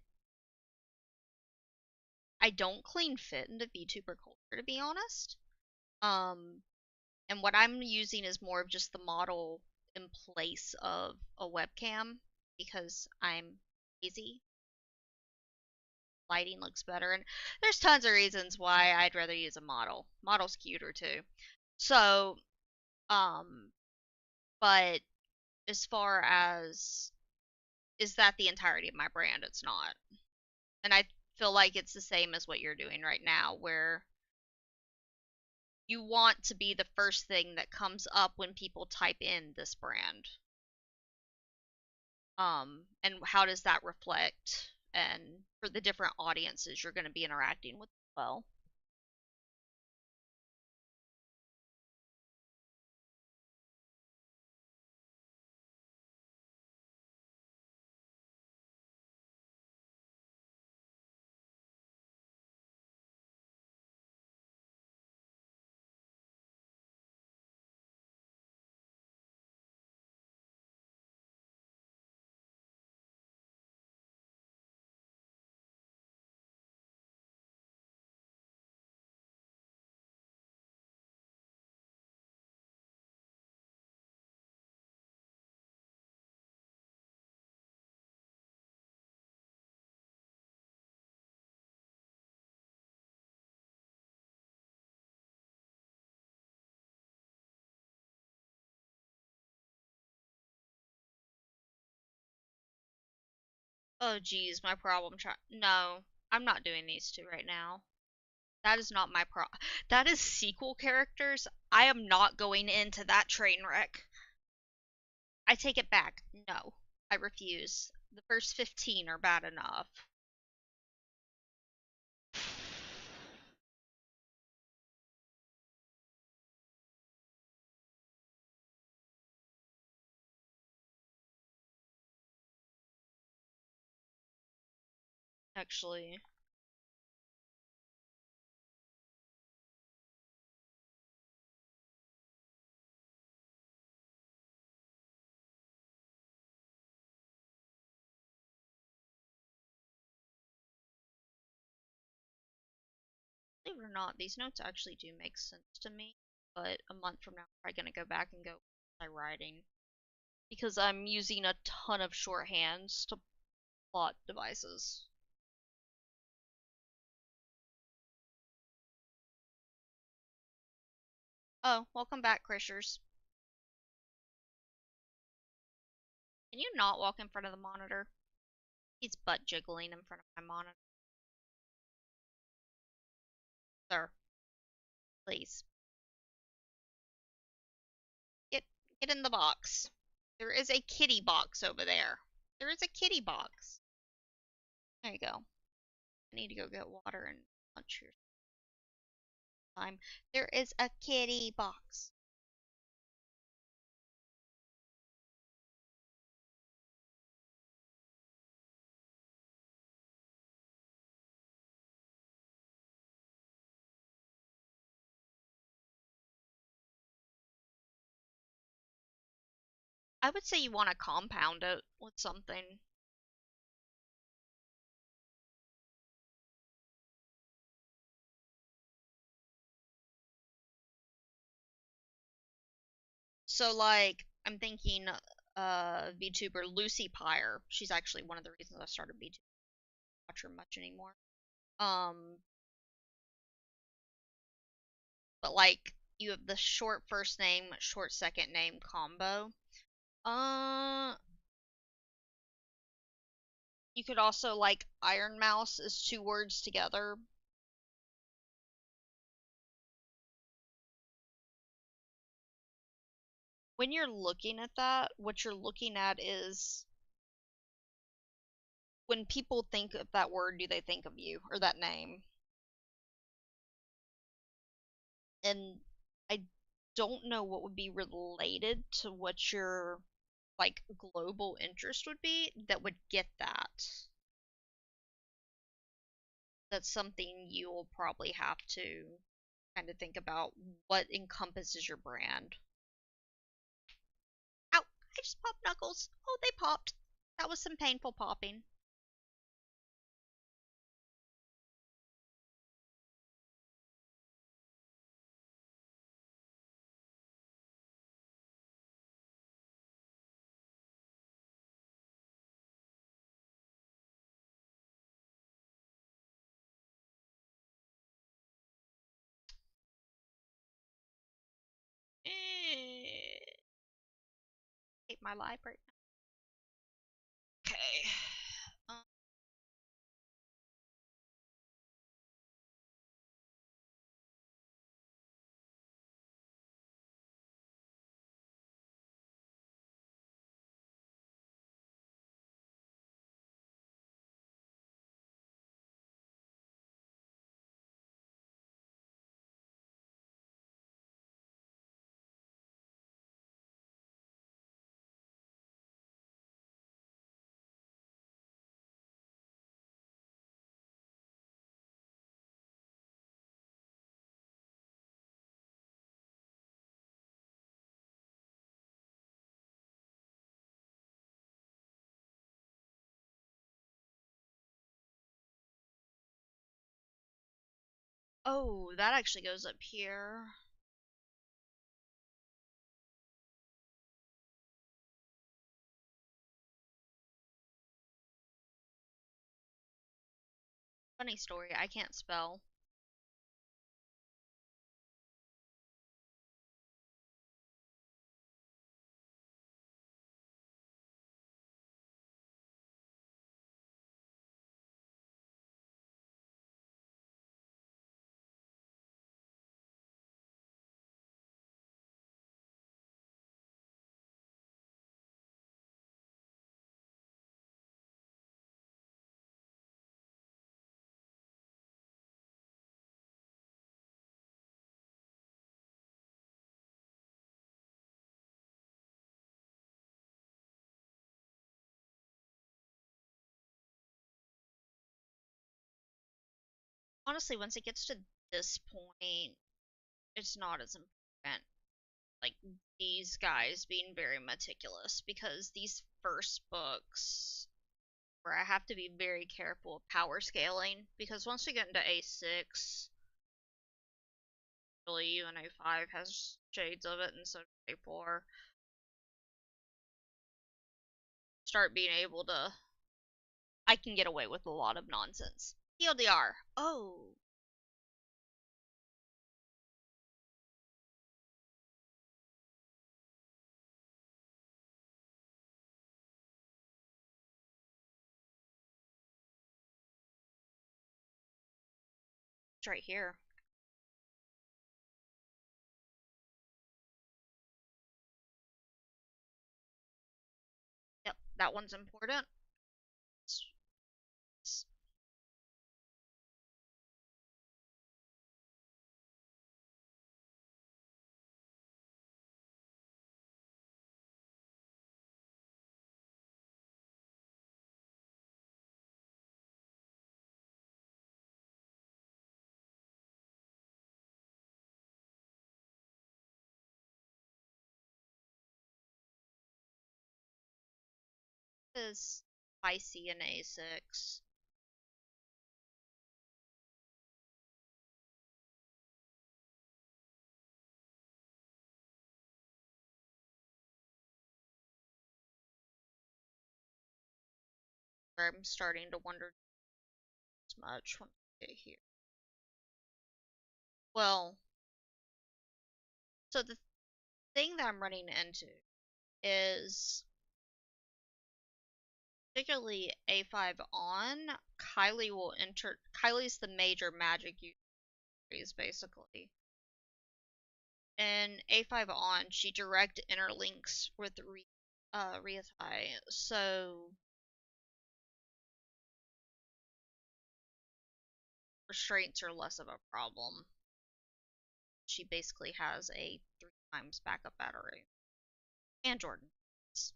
I don't clean fit into VTuber culture, to be honest. Um, and what I'm using is more of just the model in place of a webcam because I'm lazy. Lighting looks better, and there's tons of reasons why I'd rather use a model. Model's cuter too. So, um, but as far as is that the entirety of my brand? It's not. And I feel like it's the same as what you're doing right now, where you want to be the first thing that comes up when people type in this brand. And how does that reflect and for the different audiences you're going to be interacting with as well? Oh geez, my problem child. No, I'm not doing these two right now. That is not my That is sequel characters. I am not going into that train wreck. I take it back. No, I refuse. The first 15 are bad enough. actually. Believe it or not, these notes actually do make sense to me, but a month from now, I'm probably gonna go back and go, my writing? Because I'm using a ton of shorthands to plot devices. Oh, welcome back, Crishers. Can you not walk in front of the monitor? He's butt jiggling in front of my monitor. Sir, please. Get get in the box. There is a kitty box over there. There is a kitty box. There you go. I need to go get water and lunch here. Time. There is a kitty box. I would say you want to compound it with something. So like I'm thinking VTuber Lucy Pyre. She's actually one of the reasons I started VTuber. I don't watch her much anymore. Um but like you have the short first name, short second name combo. Uh you could also like Iron Mouse is two words together. When you're looking at that, what you're looking at is when people think of that word, do they think of you or that name? And I don't know what would be related to what your like global interest would be that would get that. That's something you'll probably have to kind of think about what encompasses your brand. Ow! I just popped knuckles. Oh, they popped. That was some painful popping. Eh, hate my life right now. Okay. Um, oh, that actually goes up here. Funny story, I can't spell. honestly, once it gets to this point, it's not as important. Like these guys being very meticulous because these first books where I have to be very careful of power scaling because once we get into A6, really even A5 has shades of it and so does A4. Start being able to I can get away with a lot of nonsense. TLDR. Oh, it's right here. Yep, that one's important. Is spicy in A6. I'm starting to wonder as much when I get here. Well, so the thing that I'm running into is particularly A5 on, Kylie will enter. Kylie's the major magic user basically. And A5 on, she direct interlinks with Riatai, so restraints are less of a problem. She basically has a 3 times backup battery. And Jordan,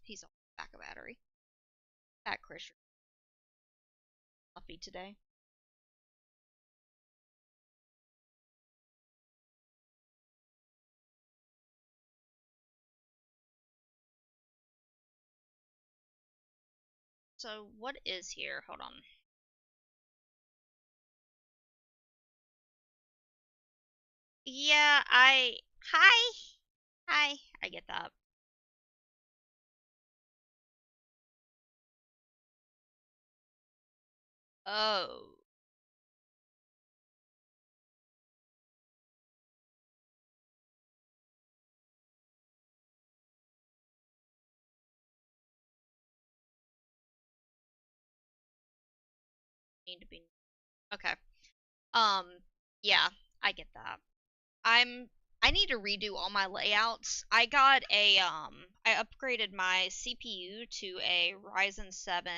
he's on backup battery. That Chris, fluffy today. So what is here? Hold on. Yeah, hi, hi. I get that. Oh, need to be okay. Um, yeah, I get that. I'm I need to redo all my layouts. I got I upgraded my CPU to a Ryzen 7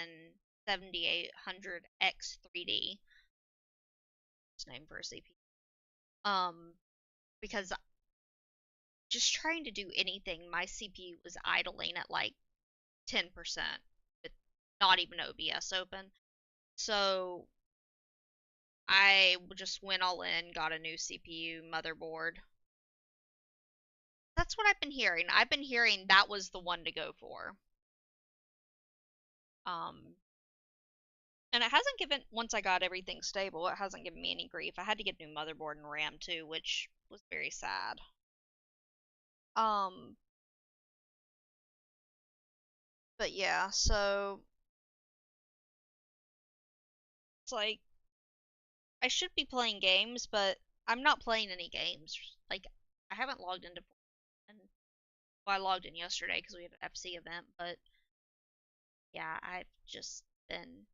7800X 3D. It's name for a CPU. Because just trying to do anything, my CPU was idling at like 10% with not even OBS open. So I just went all in, got a new CPU, motherboard. That's what I've been hearing. I've been hearing that was the one to go for. Um, and it hasn't given, once I got everything stable, it hasn't given me any grief. I had to get a new motherboard and RAM too, which was very sad. Um, but yeah, so it's like I should be playing games, but I'm not playing any games. Like I haven't logged into, and well, I logged in yesterday because we had an FC event, but yeah, I've just been.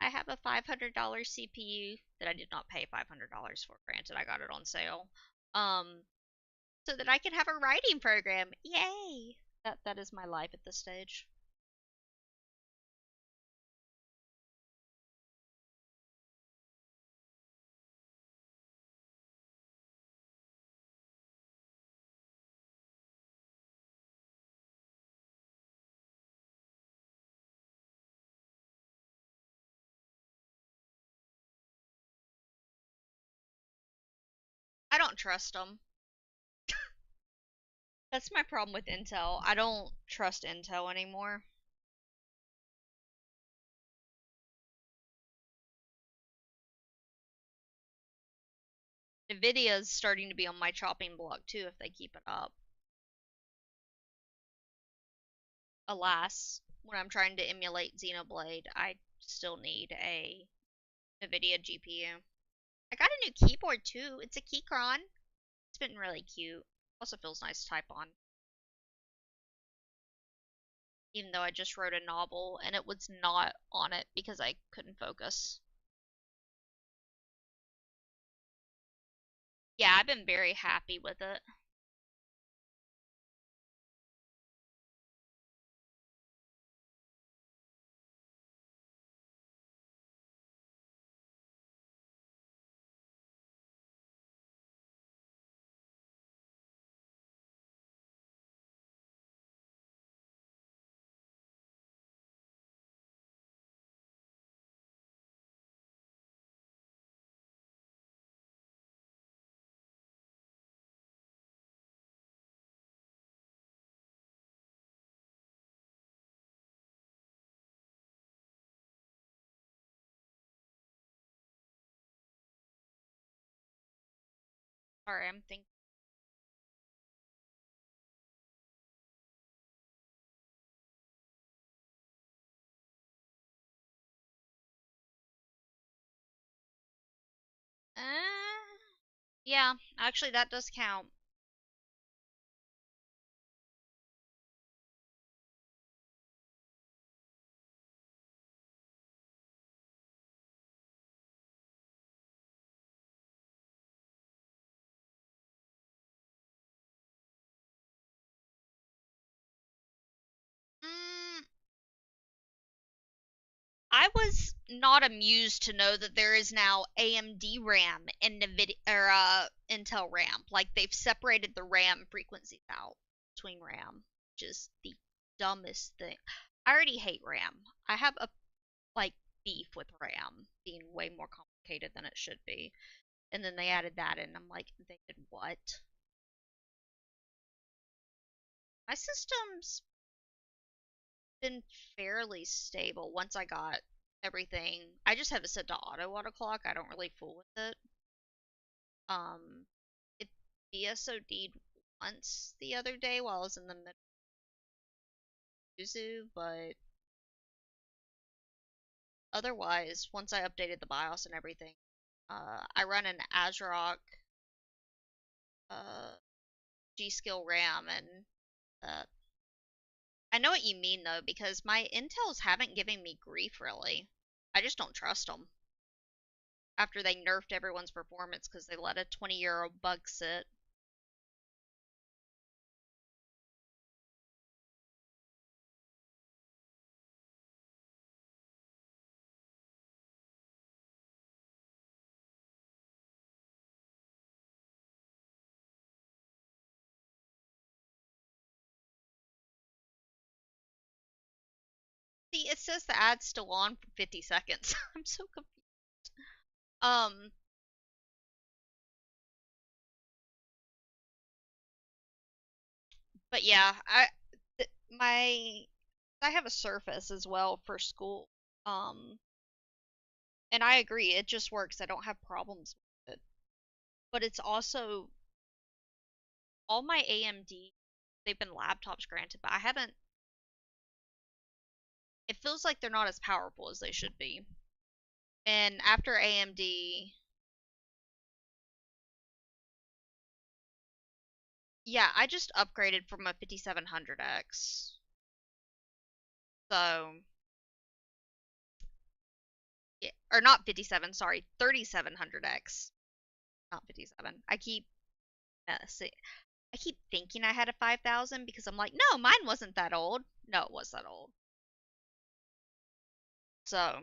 I have a $500 CPU that I did not pay $500 for. Granted, I got it on sale. Um, so that I can have a writing program. Yay! That is my life at this stage. I don't trust them. That's my problem with Intel. I don't trust Intel anymore. Nvidia's starting to be on my chopping block too if they keep it up. Alas, when I'm trying to emulate Xenoblade, I still need a Nvidia GPU. I got a new keyboard too. It's a Keychron. It's been really cute. Also feels nice to type on. Even though I just wrote a novel and it was not on it because I couldn't focus. Yeah, I've been very happy with it. Sorry, I'm thinking. Yeah, actually that does count. Mm, I was not amused to know that there is now AMD RAM and Nvidia or Intel RAM. Like they've separated the RAM frequencies out between RAM, which is the dumbest thing. I already hate RAM. I have a like beef with RAM being way more complicated than it should be. And then they added that in. I'm like, they did what? My system's been fairly stable once I got everything. I just have it set to auto clock. I don't really fool with it. Um, it BSOD'd once the other day while I was in the middle of Yuzu, but otherwise, once I updated the BIOS and everything, I run an ASRock uh, G-Skill RAM, and uh, I know what you mean though, because my Intels haven't given me grief really. I just don't trust them after they nerfed everyone's performance because they let a 20-year-old bug sit. See, it says the ad's still on for 50 seconds. I'm so confused. Um, but yeah, my I have a Surface as well for school. Um, and I agree, it just works. I don't have problems with it. But it's also all my AMD, they've been laptops granted, but I haven't. It feels like they're not as powerful as they should be. And after AMD, yeah, I just upgraded from a 5700X. So, yeah, or not 57, sorry, 3700X, not 57. See, I keep thinking I had a 5000 because I'm like, no, mine wasn't that old. No, it was that old. So,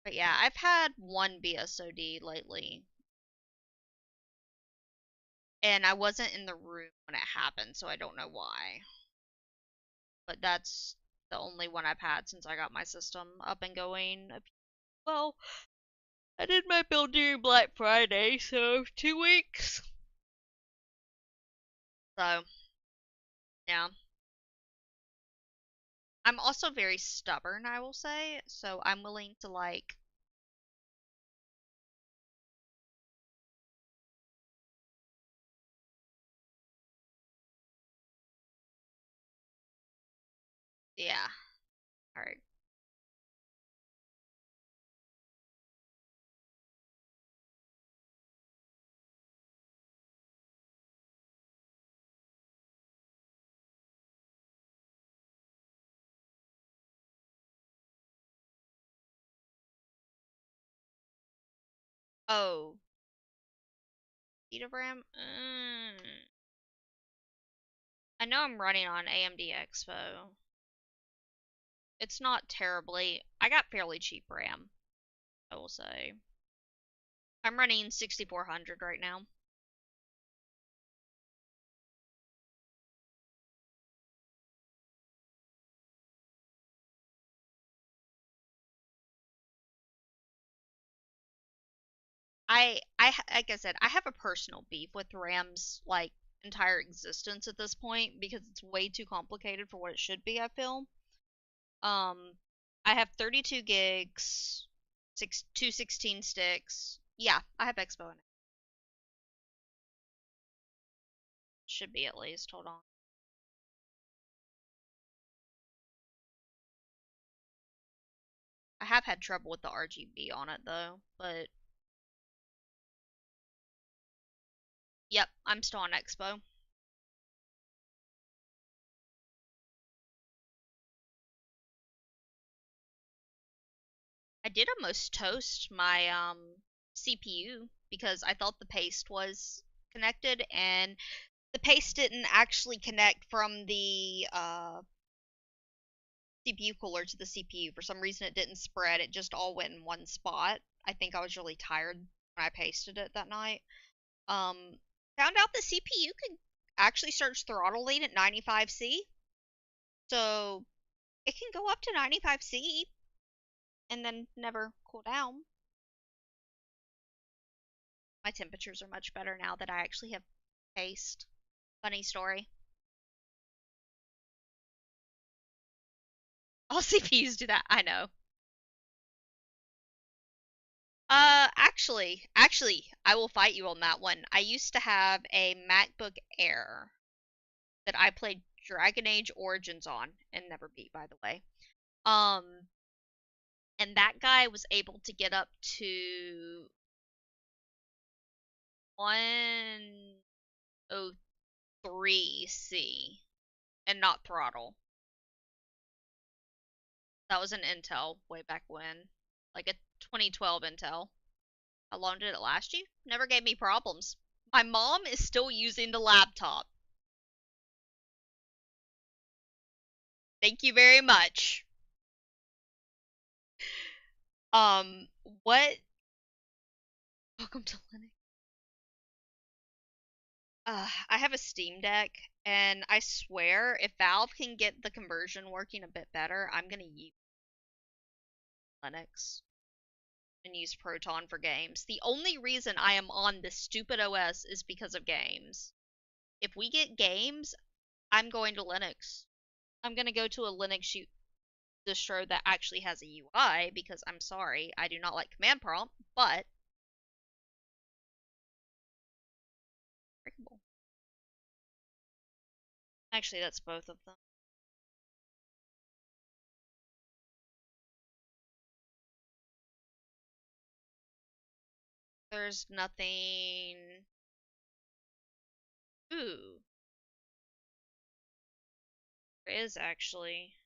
but yeah, I've had one BSOD lately, and I wasn't in the room when it happened, so I don't know why. but that's the only one I've had since I got my system up and going. Well, I did my build during Black Friday, so 2 weeks. So, yeah. I'm also very stubborn, I will say, so I'm willing to like, yeah. Alright. Oh, speed of RAM? I know I'm running on AMD Expo. It's not terribly. I got fairly cheap RAM, I will say. I'm running 6400 right now. Like I said, I have a personal beef with RAM's like entire existence at this point because it's way too complicated for what it should be, I feel. Um, I have 32 gigs, 216 sticks. Yeah, I have Expo in it. Should be at least. Hold on. I have had trouble with the RGB on it though, but yep, I'm still on Expo. I did almost toast my CPU because I thought the paste was connected and the paste didn't actually connect from the CPU cooler to the CPU. For some reason, it didn't spread. It just all went in one spot. I think I was really tired when I pasted it that night. Um, Found out the CPU could actually start throttling at 95C, so it can go up to 95C and then never cool down. My temperatures are much better now that I actually have paste. Funny story. All CPUs do that. I know. Actually, I will fight you on that one. I used to have a MacBook Air that I played Dragon Age Origins on and never beat, by the way. Um, and that guy was able to get up to 103C and not throttle. That was an Intel way back when, like a 2012 Intel. How long did it last you? Never gave me problems. My mom is still using the laptop. Thank you very much. Um, what? Welcome to Linux. I have a Steam Deck, and I swear if Valve can get the conversion working a bit better, I'm gonna use Linux and use Proton for games. The only reason I am on this stupid OS is because of games. If we get games, I'm going to Linux. I'm gonna go to a Linux distro that actually has a UI because I'm sorry, I do not like command prompt, but actually that's both of them. There's nothing. Ooh, there is actually.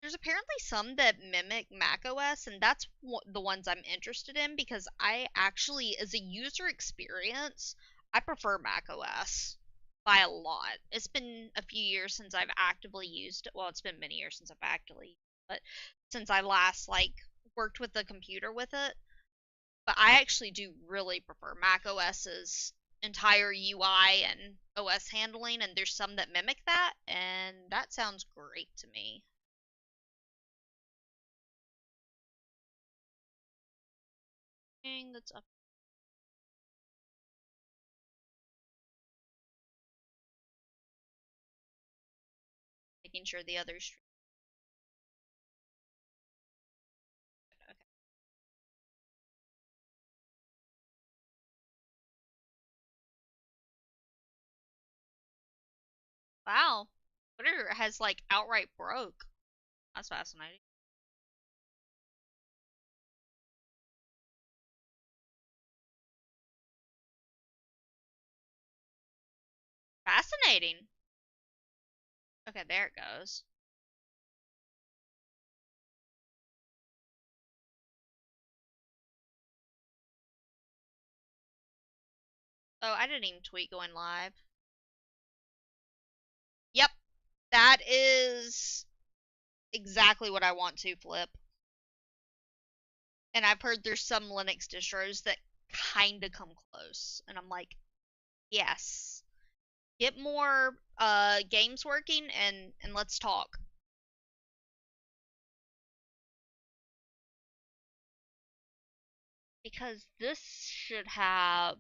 There's apparently some that mimic macOS, and that's the ones I'm interested in because I actually, as a user experience, I prefer macOS by a lot. It's been a few years since I've actively used it. Well, it's been many years since I've actively, but since I last like worked with the computer with it. But I actually do really prefer macOS's. entire UI and OS handling, and there's some that mimic that, and that sounds great to me. That's up. Making sure the others. Okay. Wow. Twitter has like outright broke. That's fascinating. Fascinating. Okay, there it goes. Oh, I didn't even tweet going live. Yep, that is exactly what I want to flip. And I've heard there's some Linux distros that kind of come close. And I'm like, yes. Get more games working and let's talk. Because this should have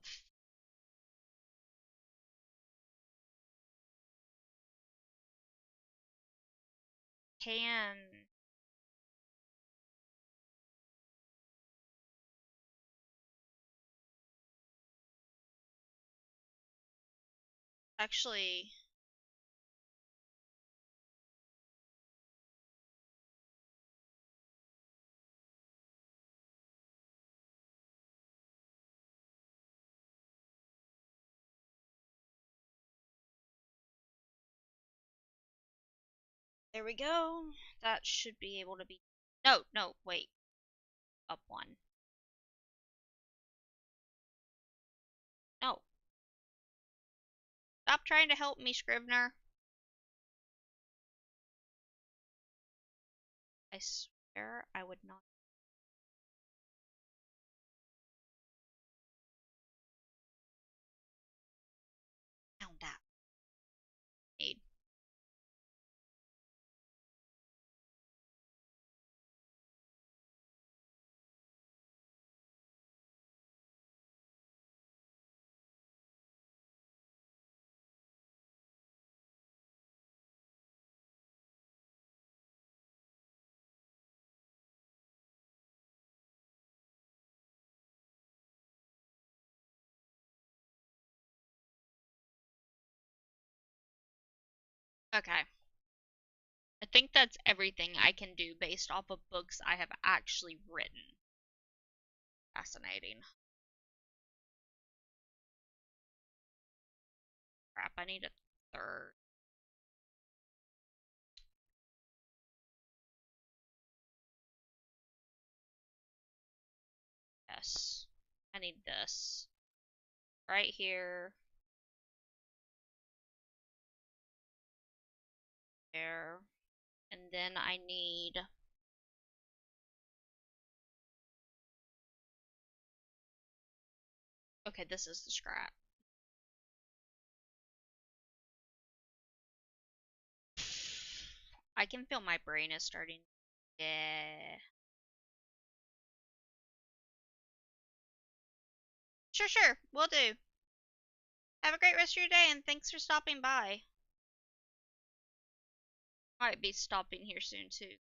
can actually. There we go. That should be able to be. No, no, wait. Up one. No. Stop trying to help me, Scrivener. I swear I would not. Found that. Need. Okay. I think that's everything I can do based off of books I have actually written. Fascinating. Crap, I need a third. Yes. I need this. Right here. There. And then I need. Okay, this is the scrap. I can feel my brain is starting. Yeah. Sure, sure. Will do. Have a great rest of your day and thanks for stopping by. Might be stopping here soon too.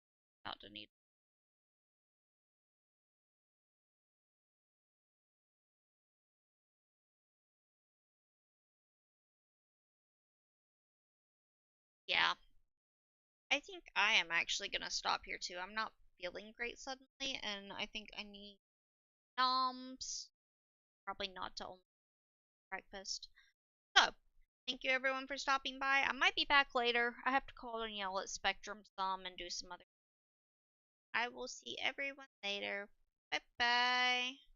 About to need. Yeah. I think I am actually gonna stop here too. I'm not feeling great suddenly, and I think I need noms. Probably not to only breakfast. So, thank you everyone for stopping by. I might be back later. I have to call and yell at Spectrum some and do some other. I will see everyone later. Bye bye.